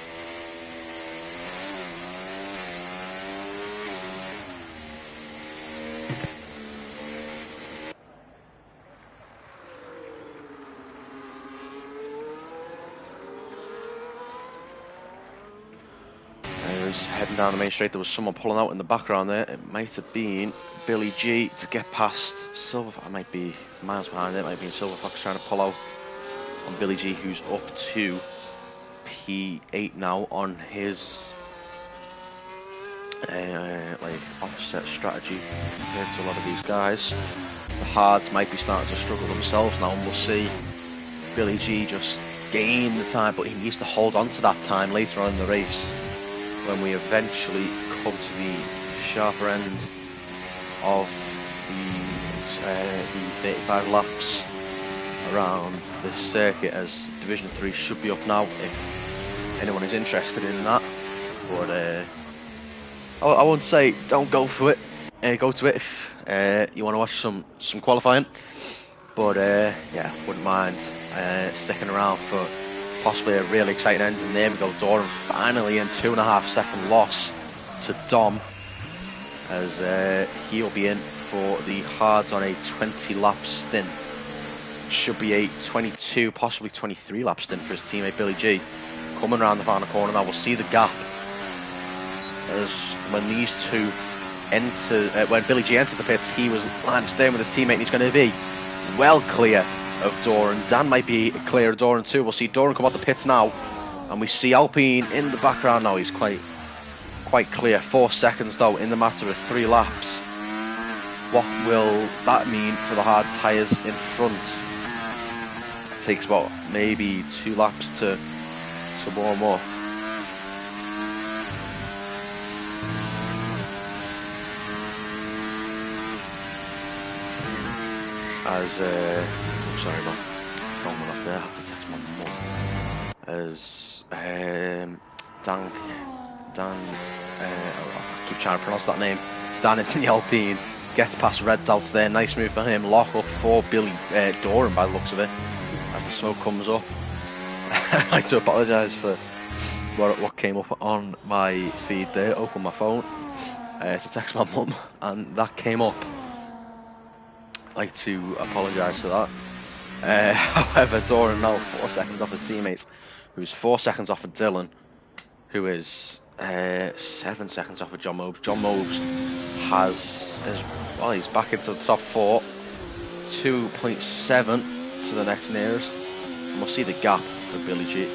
Heading down the main straight, there was someone pulling out in the background there. It might have been Billy G to get past Silverfox. It might be miles behind it. Might be Silverfox trying to pull out on Billy G, who's up to P8 now on his like offset strategy compared to a lot of these guys. The hards might be starting to struggle themselves now, and we'll see Billy G just gain the time, but he needs to hold on to that time later on in the race, when we eventually come to the sharper end of the 35 laps around this circuit, as Division 3 should be up now if anyone is interested in that. But I won't say don't go for it. Go to it if you want to watch some qualifying. But yeah, wouldn't mind sticking around for possibly a really exciting end. And there we go, Doran finally in 2.5 second loss to Dom, as he'll be in for the hards on a 20 lap stint. Should be a 22, possibly 23 lap stint for his teammate Billy G. Coming around the final corner now, we'll see the gap, as when these two enter, when Billy G entered the pits, he was line of staying with his teammate, and he's going to be well clear of Doran. Dan might be clear of Doran too. We'll see Doran come out the pits now, and we see Alpine in the background now. He's quite clear. 4 seconds though in the matter of 3 laps. What will that mean for the hard tyres in front? It takes about maybe 2 laps to warm up. As sorry about phone went off there. I had to text my mum. As I keep trying to pronounce that name. Dan in the Alpine gets past Red Doubts there. Nice move for him. Lock up for Billy Doran by the looks of it, as the smoke comes up. I'd like to apologise for what came up on my feed there. Open my phone to text my mum, and that came up. I'd like to apologise for that. However, Doran now 4 seconds off his teammates, who's 4 seconds off of Dylan, who is 7 seconds off of John Mobes. John Mobes he's back into the top 4, 2.7 to the next nearest. And we'll see the gap for Billy G.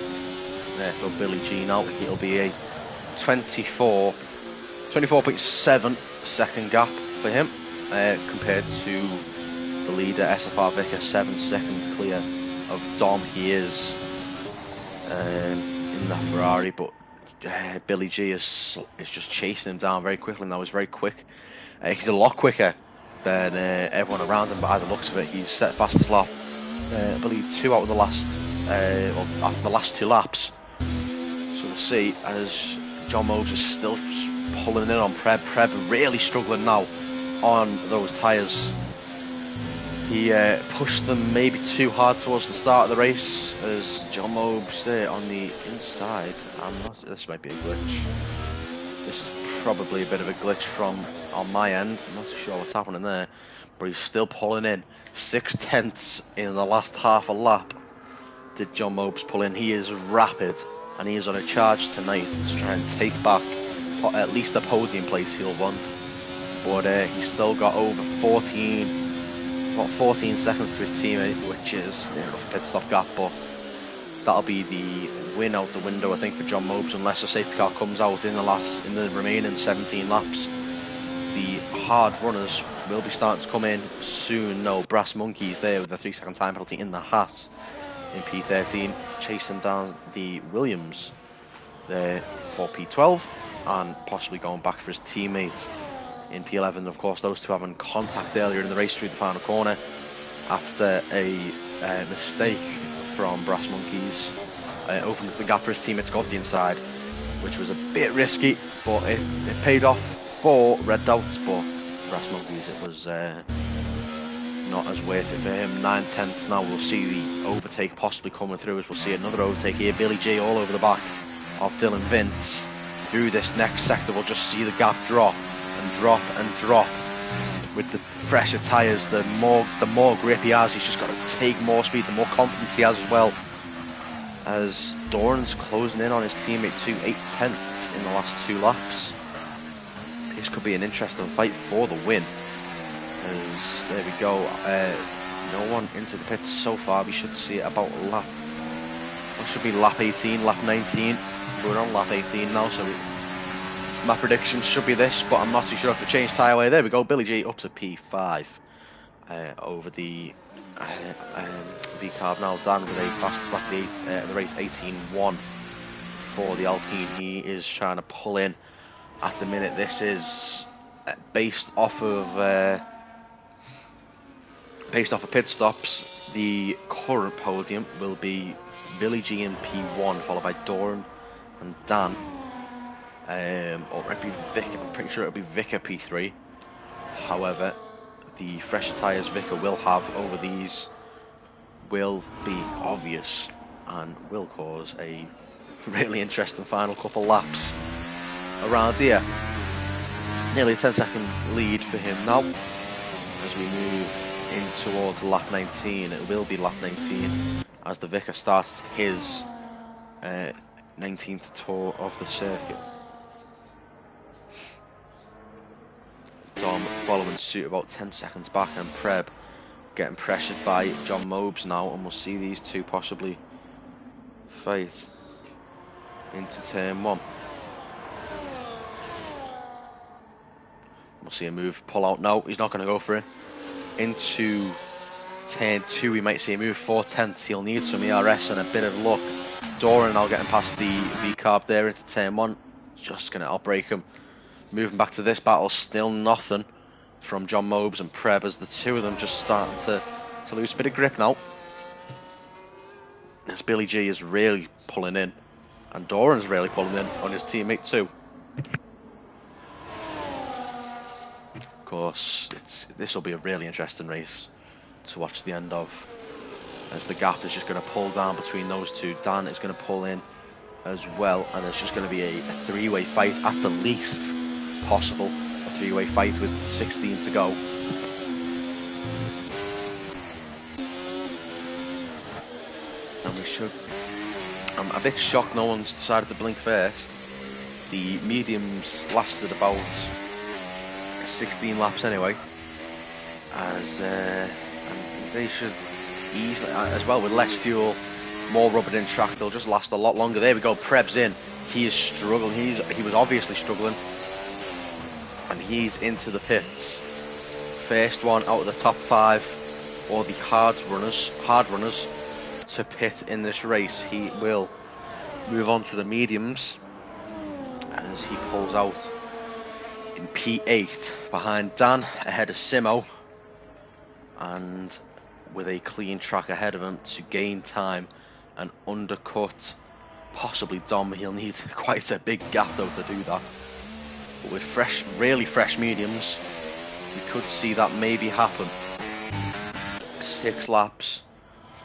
For Billy G now, it'll be a 24.7 second gap for him, compared to the leader SFR Vicker, 7 seconds clear of Dom. He is in that Ferrari, but Billy G is just chasing him down very quickly now. He's very quick He's a lot quicker than everyone around him by the looks of it. He's set fastest lap, I believe 2 out of the last, or the last 2 laps. So we'll see as John Mobes is still pulling in on Preb. Preb really struggling now on those tyres. He pushed them maybe too hard towards the start of the race as John Mobes there on the inside. This might be a glitch. This is probably a bit of a glitch from on my end. I'm not too sure what's happening there, but he's still pulling in 6/10 in the last half a lap. Did John Mobes pull in? He is rapid and he is on a charge tonight to try and take back at least the podium place he'll want. But he's still got over 14 seconds to his teammate, which is near enough a pit stop gap, but that'll be the win out the window, I think, for John Mobes, unless a safety car comes out in the remaining 17 laps. The hard runners will be starting to come in soon. No, Brass Monkeys there with a 3-second time penalty in the Haas in P13, chasing down the Williams there for P12, and possibly going back for his teammate in P11. Of course, those two having contact earlier in the race through the final corner after a mistake from Brass Monkeys. Opened up the gap for his teammate to go off the inside, which was a bit risky, but it paid off for Red Doubts. But Brass Monkeys, it was not as worth it for him. 9/10 now. We'll see the overtake possibly coming through, as we'll see another overtake here. Billy G all over the back of Dylan Vince. Through this next sector, we'll just see the gap drop and drop and drop. With the fresher tyres, the more grip he has, he's just got to take more speed, the more confidence he has as well. As Doran's closing in on his teammate to 8/10 in the last 2 laps. This could be an interesting fight for the win. As there we go, no one into the pits so far. We should see it about lap, it should be lap 18, lap 19. We're on lap 18 now, so my prediction should be this, but I'm not too sure if it changed tyre. There we go, Billy G up to P5 over the V-carb now. Dan with a fastest lap of the race, 18.1 for the Alpine. He is trying to pull in at the minute. This is based off of pit stops. The current podium will be Billy G in P1, followed by Doran and Dan. Or it might be Vic. I'm pretty sure it'll be Vicar P3. However, the fresher tyres Vicar will have over these will be obvious and will cause a really interesting final couple laps around here. Nearly a 10-second lead for him now as we move in towards lap 19. It will be lap 19 as the Vicar starts his 19th tour of the circuit. Dom following suit about 10 seconds back, and Preb getting pressured by John Mobes now, and we'll see these two possibly fight into turn 1. We'll see a move, pull out. No, he's not going to go for it. Into turn 2 we might see a move, 4/10. He'll need some ERS and a bit of luck. Doran now getting past the V-carb there into turn 1. Just going to outbrake him. Moving back to this battle, still nothing from John Mobes and Preb, as the two of them just starting to lose a bit of grip now. As Billy G is really pulling in, and Doran's really pulling in on his teammate too. Of course, this will be a really interesting race to watch the end of, as the gap is just going to pull down between those two. Dan is going to pull in as well, and it's just going to be a 3-way fight at the least possible. A 3-way fight with 16 to go. And we should... I'm a bit shocked no one's decided to blink first. The mediums lasted about 16 laps anyway, as and they should easily, as well with less fuel, more rubber in track, they'll just last a lot longer. There we go, Preb's in. He is struggling. He was obviously struggling, and he's into the pits. First one out of the top 5, or the hard runners to pit in this race. He will move on to the mediums as he pulls out In P8, behind Dan, ahead of Simo, and with a clean track ahead of him to gain time and undercut possibly Dom. He'll need quite a big gap though to do that. But with fresh, really fresh mediums, we could see that maybe happen. 6 laps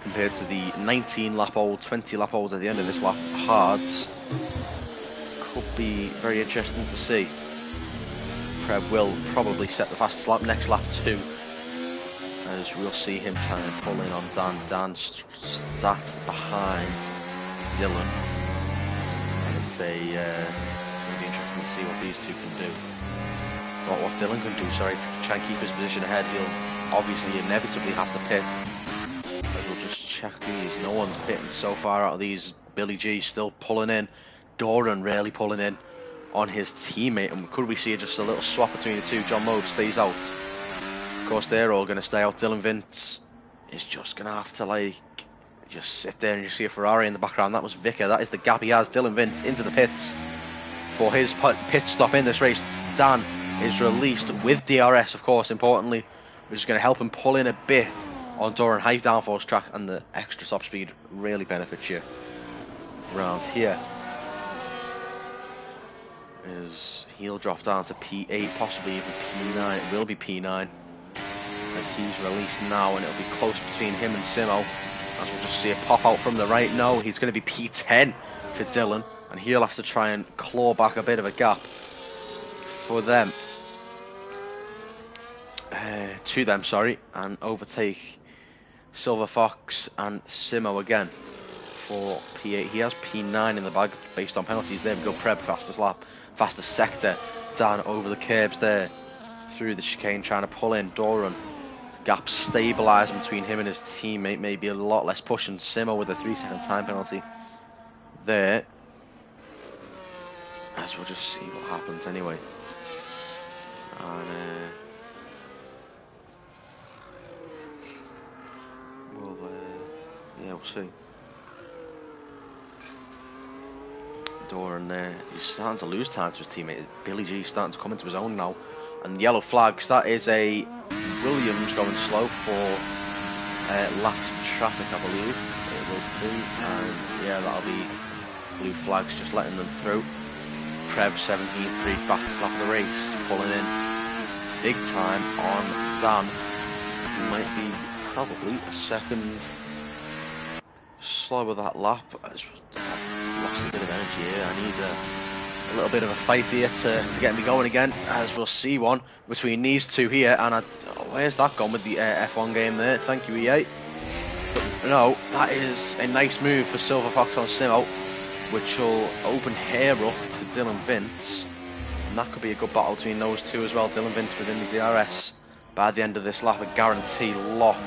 compared to the 19 lap old, 20 lap olds at the end of this lap hards. Could be very interesting to see. Preb will probably set the fastest lap next lap too, as we'll see him trying to pull in on Dan. Dan sat behind Dylan. It's going to be interesting to see what these two can do. What Dylan can do, sorry, to try and keep his position ahead. He'll obviously inevitably have to pit. But we'll just check these. No one's pitting so far out of these. Billy G still pulling in. Doran really pulling in on his teammate. And could we see just a little swap between the two? John Mobe stays out. Of course, they're all going to stay out. Dylan Vince is just going to have to, like, just sit there, and you see a Ferrari in the background. That was Vicker. That is the gap he has. Dylan Vince into the pits for his pit stop in this race. Dan is released with DRS, of course, importantly, which is going to help him pull in a bit on Doran. High downforce track, and the extra top speed really benefits you around here. He'll drop down to P8, possibly even P9. It will be P9 as he's released now, and it'll be close between him and Simo, as we'll just see a pop out from the right. No, he's going to be P10 for Dylan, and he'll have to try and claw back a bit of a gap for them. To them, sorry, and overtake Silver Fox and Simo again for P8. He has P9 in the bag based on penalties. There we go. Preb, fastest lap, fastest sector. Dan over the curbs there through the chicane, trying to pull in Doran. Gap stabilising between him and his teammate. Maybe a lot less pushing. Simo with a 3-second time penalty there, as we'll just see what happens anyway. And yeah, we'll see. Doran there, he's starting to lose time to his teammate. Billy G starting to come into his own now. And yellow flags, that is a Williams going slow for lap traffic, I believe it will be. And yeah, that'll be blue flags, just letting them through. Preb 17.3, fastest lap of the race, pulling in big time on Dan, who might be probably a second slower that lap. I've lost a bit of energy here. I need a little bit of a fight here to get me going again, as we'll see one between these two here. And where's that gone with the F1 game there? Thank you, EA. But no, that is a nice move for Silver Fox on Simo, which will open hair up to Dylan Vince, and that could be a good battle between those two as well. Dylan Vince within the DRS by the end of this lap, a guarantee lock.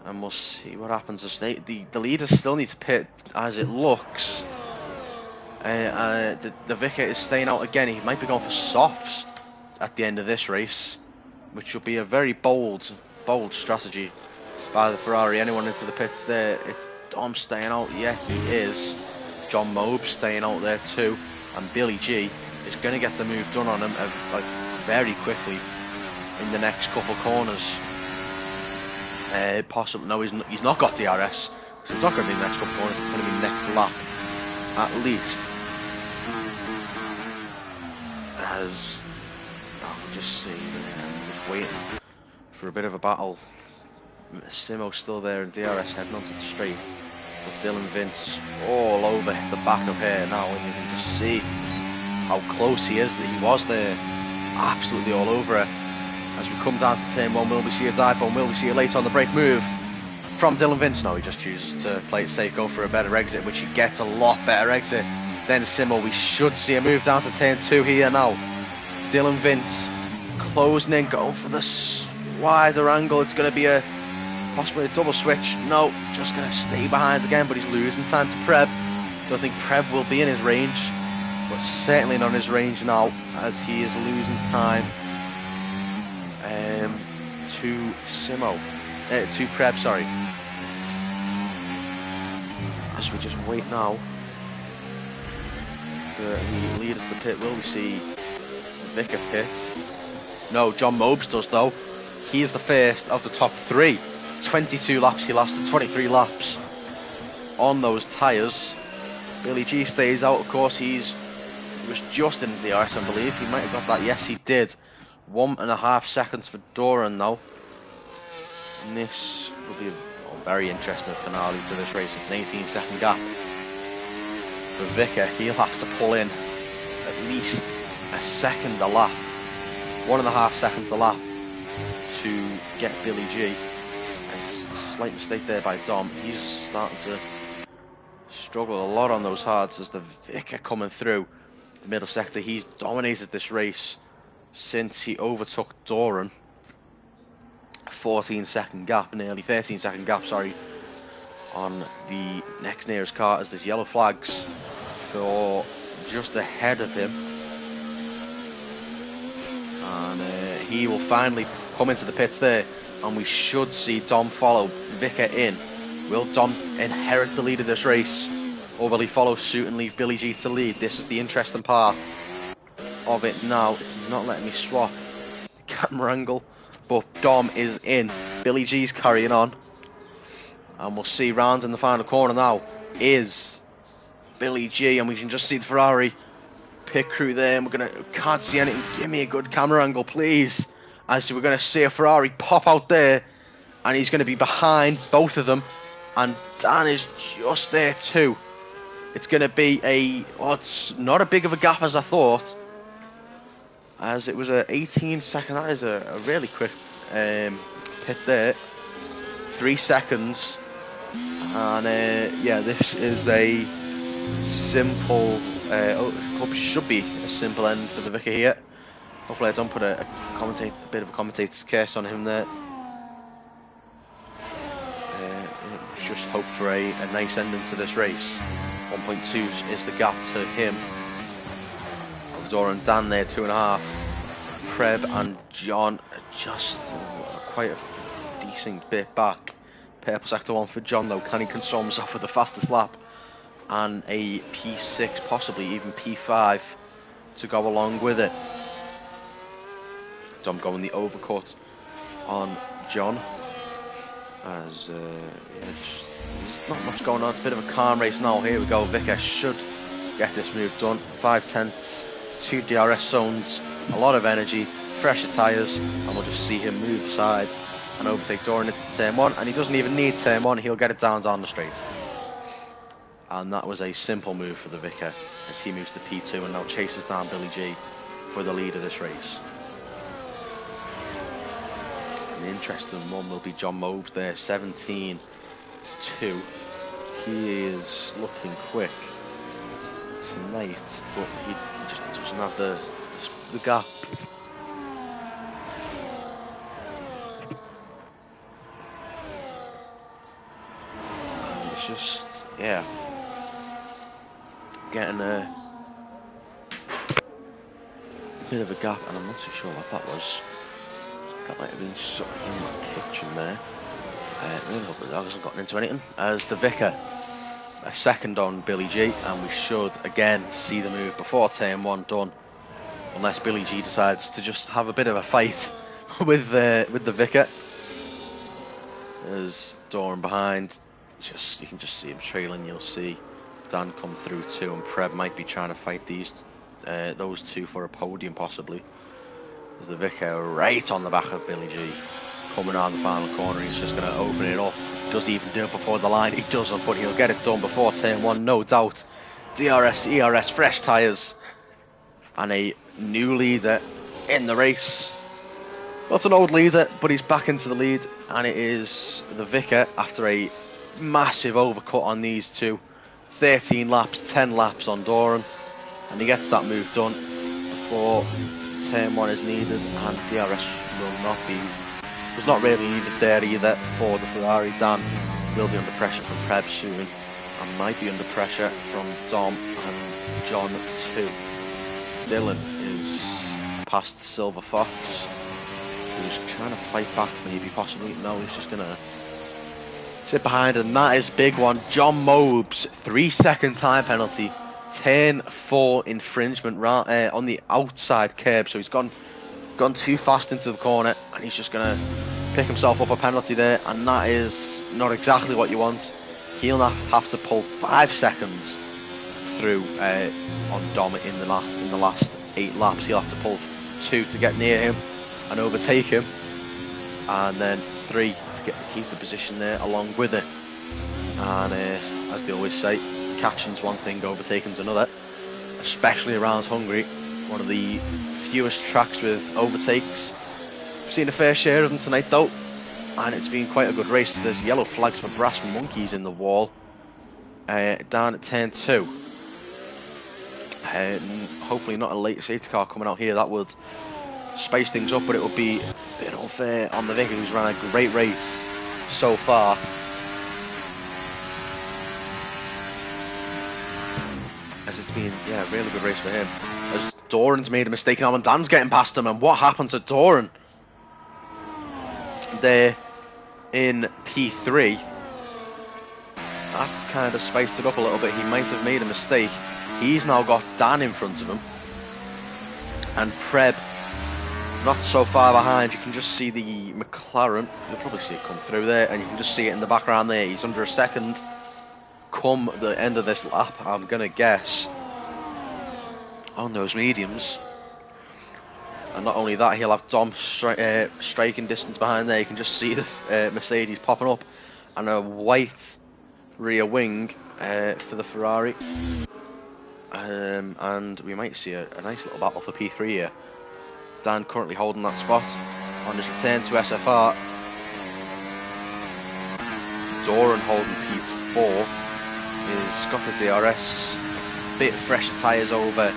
And we'll see what happens as the leaders still need to pit, as it looks. The Vicar is staying out again. He might be going for softs at the end of this race, which will be a very bold strategy by the Ferrari. Anyone into the pits there? It's Dom staying out. Yeah, he is. John Mobe staying out there too, and Billy G is going to get the move done on him like very quickly in the next couple corners. Possibly, no, he's not got DRS, so it's not going to be the next couple corners. It's going to be next lap at least. As we'll just see, I'm just waiting for a bit of a battle. Simo's still there and DRS heading onto the straight, but Dylan Vince all over the back of here now, and you can just see how close he is. That he was there, absolutely all over it. As we come down to turn 1, will we see a dive bomb? Will we see a late on the brake move from Dylan Vince? No, he just chooses to play it safe, go for a better exit, which he gets a lot better exit than Simo. We should see a move down to turn 2 here now. Dylan Vince closing in, going for the wider angle. It's going to be possibly a double switch. No, just going to stay behind again, but he's losing time to Preb. Don't think Preb will be in his range, but certainly not in his range now, as he is losing time to Simo, to Preb, sorry. As we just wait now for the leaders to pit, will we see Vicker pit. No, John Mobes does though. He is the first of the top 3. 22 laps he lasted, 23 laps on those tyres. Billy G stays out, of course. He was just in the DRS, I believe. He might have got that. Yes, he did. 1.5 seconds for Doran now. And this will be a very interesting finale to this race. It's an 18-second gap for Vicker. He'll have to pull in at least a second a lap. 1.5 seconds a lap to get Billy G. A slight mistake there by Dom. He's starting to struggle a lot on those hards as the Vicker coming through the middle sector. He's dominated this race since he overtook Doran. 14-second gap, nearly 13-second gap, sorry, on the next nearest car as there's yellow flags for just ahead of him. And he will finally come into the pits there, and we should see Dom follow Vicker in. Will Dom inherit the lead of this race, or will he follow suit and leave Billy G to lead? This is the interesting part of it now. It's not letting me swap camera angle, but Dom is in. Billy G's carrying on, and we'll see round in the final corner now is Billy G, and we can just see the Ferrari pit crew there, and can't see anything. Give me a good camera angle, please. As we're gonna see a Ferrari pop out there, and he's gonna be behind both of them, and Dan is just there too. It's gonna be it's not a big of a gap as I thought, as it was a 18-second. That is a really quick pit there. 3 seconds, and yeah, this is a simple. Should be a simple end for the Vicker here. Hopefully I don't put a bit of a commentator's curse on him there. Just hope for a nice ending to this race. 1.2 is the gap to him. Zora and Dan there, 2.5. Preb and John just quite a decent bit back. Purple sector 1 for John though. Can he console himself with the fastest lap? And a P6, possibly even P5 to go along with it. Dom going the overcut on John. As there's not much going on. It's a bit of a calm race now. Here we go. Vicker should get this move done. 5 tenths, 2 DRS zones, a lot of energy, fresher tyres, and we'll just see him move aside and overtake Doran into turn 1. And he doesn't even need turn 1. He'll get it down the straight. And that was a simple move for the Vicker as he moves to P2 and now chases down Billy G for the lead of this race. An interesting one will be John Mobes there, 17-2. He is looking quick tonight, but he just doesn't have the gap. And it's just, yeah, getting a bit of a gap, and I'm not too sure what that was. That might have been sort of in my kitchen there. Really hope the dog hasn't gotten into anything. As the Vicker, a second on Billy G, and we should again see the move before turn 1 done, unless Billy G decides to just have a bit of a fight with the Vicker. There's Doran behind. You can just see him trailing. You'll see Dan come through too, and Preb might be trying to fight those two for a podium possibly. There's the Vicker right on the back of Billy G, coming around the final corner. He's just going to open it up. Does he even do it before the line? He doesn't, but he'll get it done before turn 1, no doubt. DRS, ERS, fresh tyres, and a new leader in the race. Not an old leader, but he's back into the lead, and it is the Vicker after a massive overcut on these two. 13 laps, 10 laps on Doran, and he gets that move done before turn 1 is needed, and DRS was not really needed there either for the Ferrari. Dan will be under pressure from Preb soon, and might be under pressure from Dom and John too. Dylan is past Silver Fox, who's trying to fight back maybe, possibly. No, he's just going to sit behind, and that is a big one. John Mobes, 3-second time penalty Turn 4 infringement on the outside curb, so he's gone too fast into the corner, and he's just going to pick himself up a penalty there, and that is not exactly what you want. He'll have to pull 5 seconds through on Dom in the last 8 laps. He'll have to pull 2 to get near him and overtake him, and then 3 to keep the position there along with it. And as they always say, catching's one thing, overtaking's another, especially around Hungary, one of the fewest tracks with overtakes. We've seen a fair share of them tonight though, and it's been quite a good race. There's yellow flags for brass monkeys in the wall down at turn 2. Hopefully not a late safety car coming out here. That would space things up, but it would be a bit unfair on the Vicar, who's run a great race so far. As it's been, a really good race for him. As Doran's made a mistake now, and Dan's getting past him, and what happened to Doran? There in P3. That's kind of spaced it up a little bit. He might have made a mistake. He's now got Dan in front of him. And Preb not so far behind. You can just see the McLaren. You'll probably see it come through there, and you can just see it in the background there. He's under a second come the end of this lap, I'm going to guess, on those mediums. And not only that, he'll have Dom striking distance behind there. You can just see the Mercedes popping up, and a white rear wing for the Ferrari. And we might see a nice little battle for P3 here. Dan currently holding that spot on his return to SFR. Doran holding P4. He's got the DRS, bit fresher tyres over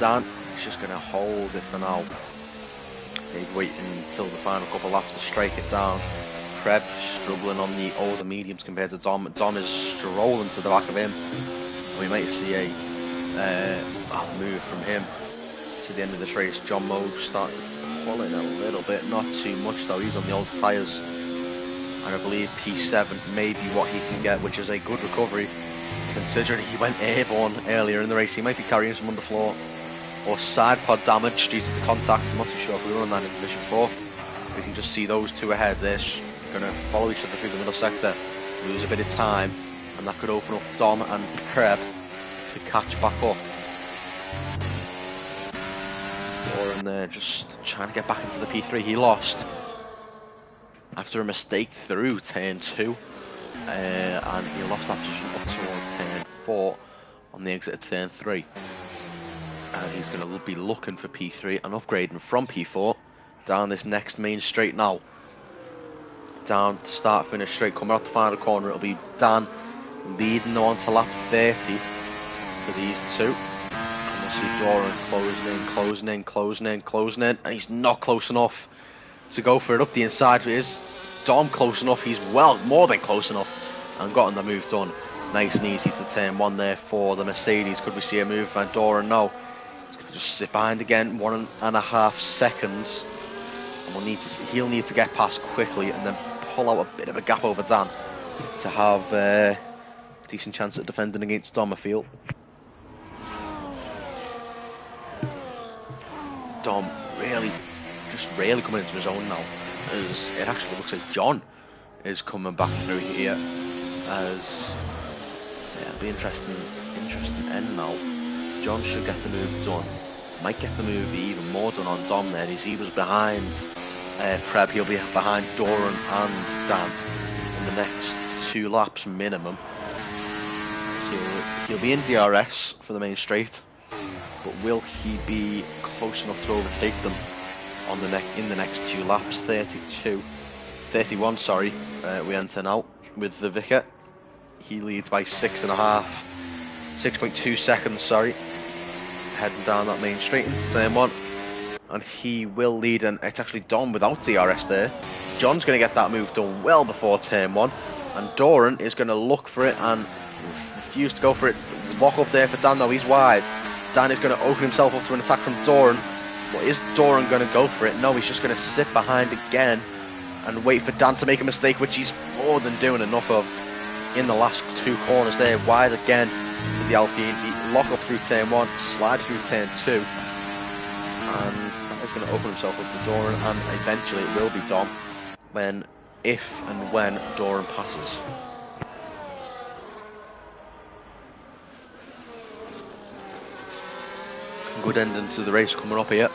Dan. He's just going to hold it for now. He's waiting until the final couple laps to strike it down. Preb struggling on the older mediums compared to Dom. Dom is strolling to the back of him. We might see a move from him to the end of this race. John Moe starting to pull in a little bit, not too much though. He's on the old tyres. And I believe P7 may be what he can get, which is a good recovery, considering he went airborne earlier in the race. He might be carrying some underfloor or side pod damage due to the contact. I'm not too sure if we were on that in Division 4. We can just see those two ahead. They're going to follow each other through the middle sector, lose a bit of time, and that could open up Dom and Preb to catch back up. Doran there just trying to get back into the P3. He lost after a mistake through turn 2, and he lost that position up towards turn 4 on the exit of turn 3. And he's going to be looking for P3 and upgrading from P4 down this next main straight now. Down to start finish straight, coming out the final corner. It'll be Dan leading on to lap 30 for these two. And we'll see Doran closing in, and he's not close enough to go for it up the inside. Is Dom close enough? He's well more than close enough and gotten the move done. Nice and easy to turn 1 there for the Mercedes. Could we see a move from Doran? No. He's going to just sit behind again, 1.5 seconds. And he'll need to get past quickly and then pull out a bit of a gap over Dan to have a decent chance at defending against Dom, I feel. Dom really coming into his own now, as it actually looks like John is coming back through here. As it'll be interesting end now. John should get the move done, might get the move even more done on Dom there. He was behind Preb. He'll be behind Doran and Dan in the next 2 laps minimum. So he'll be in DRS for the main straight, but will he be close enough to overtake them on in the next 2 laps? 31, sorry, we enter now with the Vicar. He leads by 6.2 seconds, sorry, heading down that main straight in turn 1, and he will lead. And it's actually Dom without DRS there. John's going to get that move done well before turn 1, and Doran is going to look for it and refuse to go for it. Lock up there for Dan though. He's wide. Dan is going to open himself up to an attack from Doran. But is Doran going to go for it? No, he's just going to sit behind again and wait for Dan to make a mistake, which he's more than doing enough of in the last 2 corners there. Wide again. for the Alpine. He lock up through turn 1, slide through turn 2, and that is going to open himself up to Doran, and eventually it will be Dom if and when Doran passes. Good ending to the race coming up here.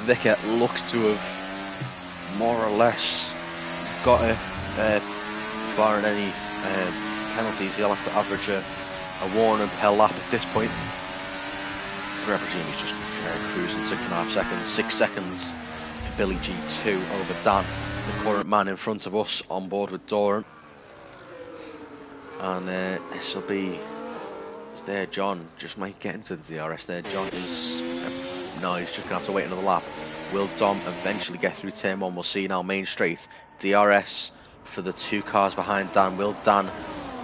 Vickers looks to have more or less got it, barring any penalties. He'll have to average a warning per lap at this point. I presume he's just cruising 6.5 seconds. 6 seconds for Billy G2 over Dan, the current man in front of us, on board with Doran. And this will be... Is there John? Just might get into the DRS there. John is... no, he's just going to have to wait another lap. Will Dom eventually get through turn 1? We'll see now, main straight. DRS for the 2 cars behind Dan. Will Dan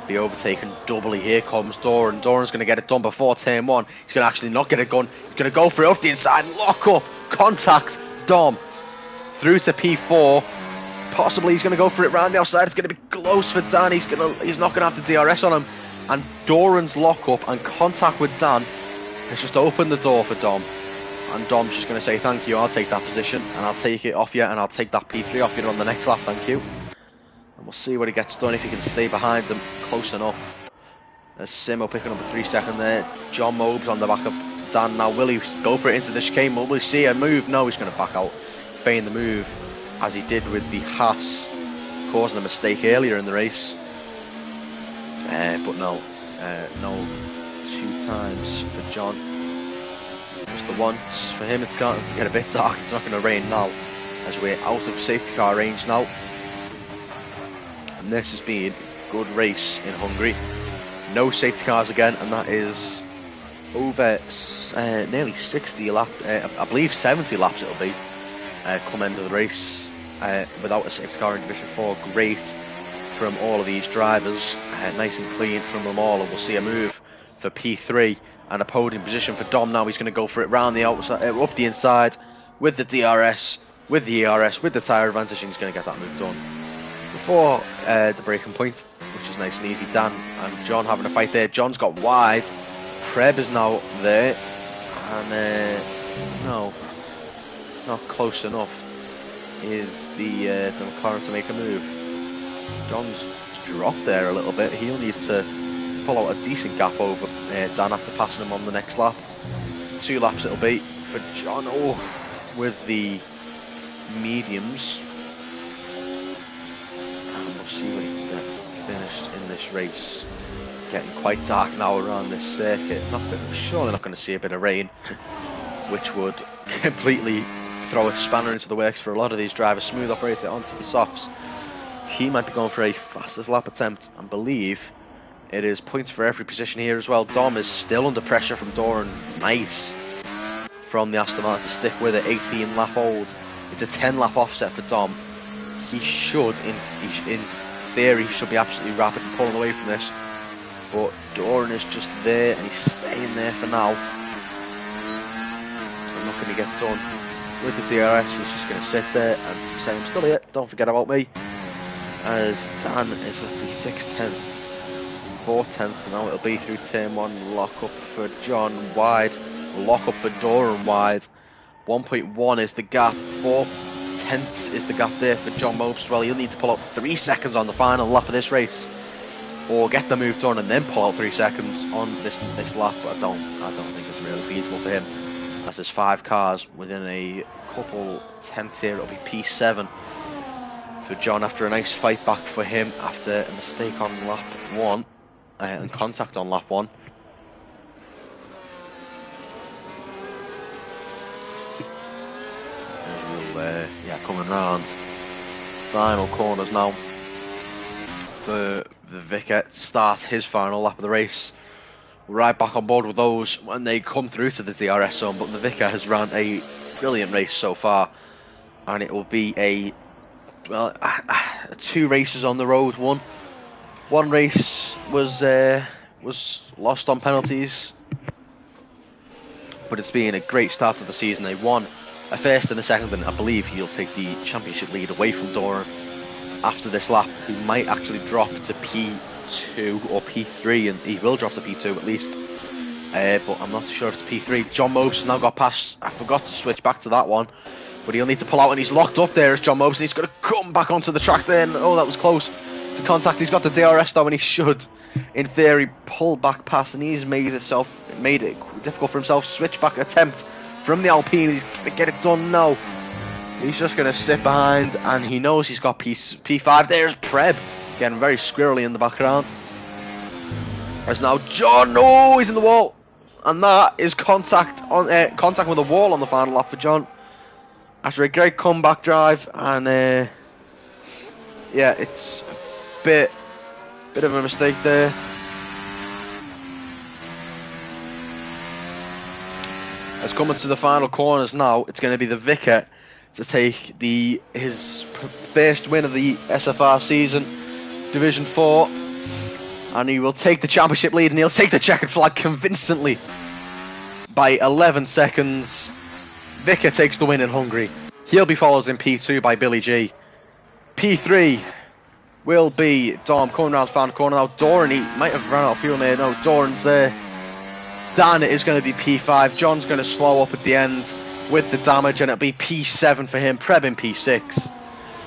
be overtaken doubly? Here comes Doran. Doran's going to get it done before turn 1. He's going to actually not get it done. He's going to go for it off the inside. Lock up. Contact. Dom through to P4. Possibly he's going to go for it round the outside. It's going to be close for Dan. He's not going to have the DRS on him. And Doran's lock up and contact with Dan has just opened the door for Dom. And Dom's just going to say, thank you, I'll take that position, and I'll take it off you, and I'll take that P3 off you on the next lap, thank you. And we'll see what he gets done, if he can stay behind him close enough. There's Simo picking up a 3-second there. John Mobes on the back of Dan now. Will he go for it into the chicane? Will we see a move? No, he's going to back out. Feign the move, as he did with the Haas, causing a mistake earlier in the race. But no, no 2 times for John. Just the once. For him, it's starting to get a bit dark. It's not going to rain now, as we're out of safety car range now. And this has been a good race in Hungary. No safety cars again, and that is over nearly 60 laps, I believe 70 laps it'll be, come end of the race, without a safety car in Division 4. Great from all of these drivers, nice and clean from them all, and we'll see a move for P3 and a podium position for Dom now. He's going to go for it round the outside, up the inside, with the DRS, with the ERS, with the tyre advantage, and he's going to get that move done before the breaking point, which is nice and easy. Dan and John having a fight there. John's got wide. Preb is now there, and no, not close enough is the McLaren to make a move. John's dropped there a little bit. He'll need to pull out a decent gap over Dan after passing him on the next lap. 2 laps it'll be for John. Oh, with the mediums. And we'll see what he can get finished in this race. Getting quite dark now around this circuit. Surely not going to see a bit of rain, which would completely throw a spanner into the works for a lot of these drivers. Smooth operator onto the softs. He might be going for a fastest lap attempt, and believe it is points for every position here as well. Dom is still under pressure from Doran. Nice from the Aston Martin to stick with it. 18 lap old. It's a 10 lap offset for Dom. He should, in theory, should be absolutely rapid and pulling away from this. But Doran is just there, and he's staying there for now. I'm not going to get done with the DRS. He's just going to sit there and say, I'm still here, don't forget about me. As Dan is with the 6th, 10th, 4th, 10th, now it'll be through turn 1. Lock up for John wide, lock up for Doran wide. 1.1 is the gap, 4/10 is the gap there for John Mopes as well. He'll need to pull out 3 seconds on the final lap of this race, or get the move done and then pull out 3 seconds on this lap. But I don't think it's really feasible for him, as there's 5 cars within a couple tenths here. It'll be P7 for John after a nice fight back for him after a mistake on lap 1 and contact on lap 1. Yeah, coming round final corners now for the Vickers to start his final lap of the race. Right back on board with those when they come through to the DRS zone, but the Vickers has run a brilliant race so far, and it will be a 2 races on the road. One race was lost on penalties, but it's been a great start to the season. They won a first and a second, and I believe he'll take the championship lead away from Doran after this lap, who might actually drop to P2 or P3, and he will drop to P2 at least. But I'm not sure if it's P3. John Mobson now got past. I forgot to switch back to that one, but he'll need to pull out, and he's locked up there as John Mobson. He's going to come back onto the track then. Oh, that was close to contact. He's got the DRS though, and he should, in theory, pull back past, and he's made it difficult for himself. Switchback attempt from the Alpine. He's going to get it done now. He's just going to sit behind, and he knows he's got P5. There's Preb, getting very squirrely in the background. There's now John. No, he's in the wall, and that is contact with the wall on the final lap for John. After a great comeback drive, and yeah, it's a bit of a mistake there. It's coming to the final corners now. It's going to be the Vicar to take his first win of the SFR season, Division 4, and he will take the championship lead, and he'll take the checkered flag convincingly by 11 seconds. Vicar takes the win in Hungary. He'll be followed in P2 by Billy G. P3 will be Dom coming around the final corner now. Doran, he might have run out of fuel there. No, Doran's there. Dan is going to be P5. John's going to slow up at the end with the damage, and it'll be P7 for him. Preb in P6.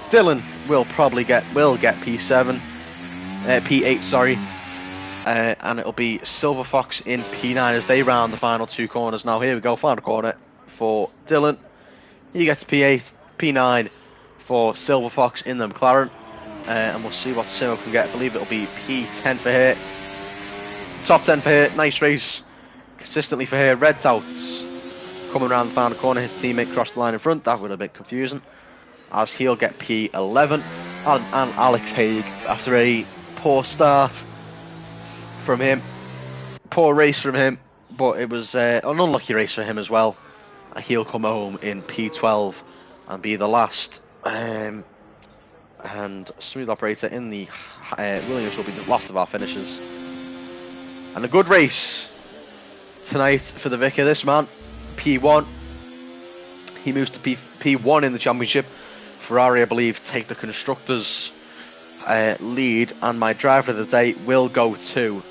Dylan will get P7, P8, sorry, and it'll be Silver Fox in P9 as they round the final two corners. Now here we go, final corner for Dylan. He gets P8, P9 for Silver Fox in the McLaren, and we'll see what Simo can get. I believe it'll be P10 for her. Top 10 for her. Nice race consistently for her. Red Doubts coming around the final corner. His teammate crossed the line in front. That would have been confusing, as he'll get P11. And Alex Haig, after a poor start from him, poor race from him, but it was an unlucky race for him as well. He'll come home in P12 and be the last. And Smooth Operator in the Williams will be the last of our finishers. And a good race tonight for the Vicar. This man, P1. He moves to P1 in the championship. Ferrari, I believe, take the constructors' lead, and my driver of the day will go to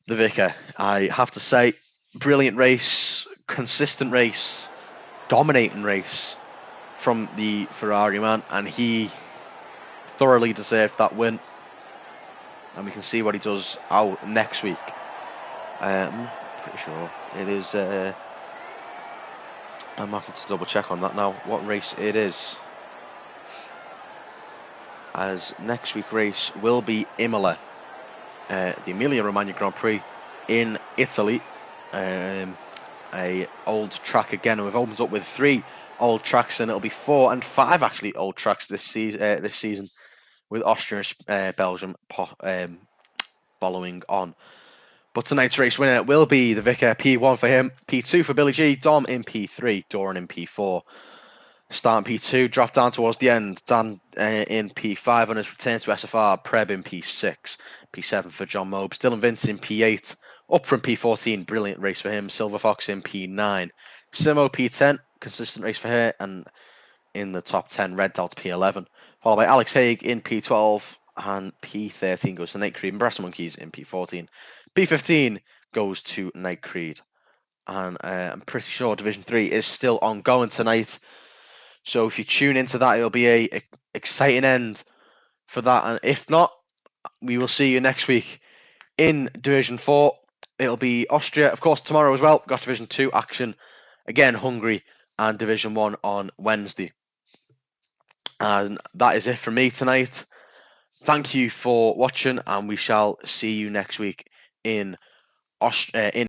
the Vicar. I have to say, brilliant race, consistent race, dominating race from the Ferrari man, and he thoroughly deserved that win. And we can see what he does out next week. I'm pretty sure it is. I'm having to double check on that now, what race it is. As next week's race will be Imola, the Emilia Romagna Grand Prix in Italy. A old track again, and we've opened up with 3 old tracks, and it'll be 4 and 5 actually old tracks this season, with Austria and Belgium following on. But tonight's race winner will be the Vicar. P1 for him, P2 for Billy G, Dom in P3, Doran in P4. Starting P2, drop down towards the end. Dan in P5 on his return to SFR. Preb in P6. P7 for John Mobe. Dylan Vince in P8. Up from P14. Brilliant race for him. Silver Fox in P9. Simo P10. Consistent race for her. And in the top 10, Red Dot P11. Followed by Alex Haig in P12. And P13 goes to Nate Creed and Brass Monkeys in P14. P15 goes to Night Creed. And I'm pretty sure Division 3 is still ongoing tonight. So if you tune into that, it'll be a exciting end for that. And if not, we will see you next week in Division 4. It'll be Austria, of course, tomorrow as well. We've got Division 2 action. Again, Hungary, and Division 1 on Wednesday. And that is it for me tonight. Thank you for watching, and we shall see you next week in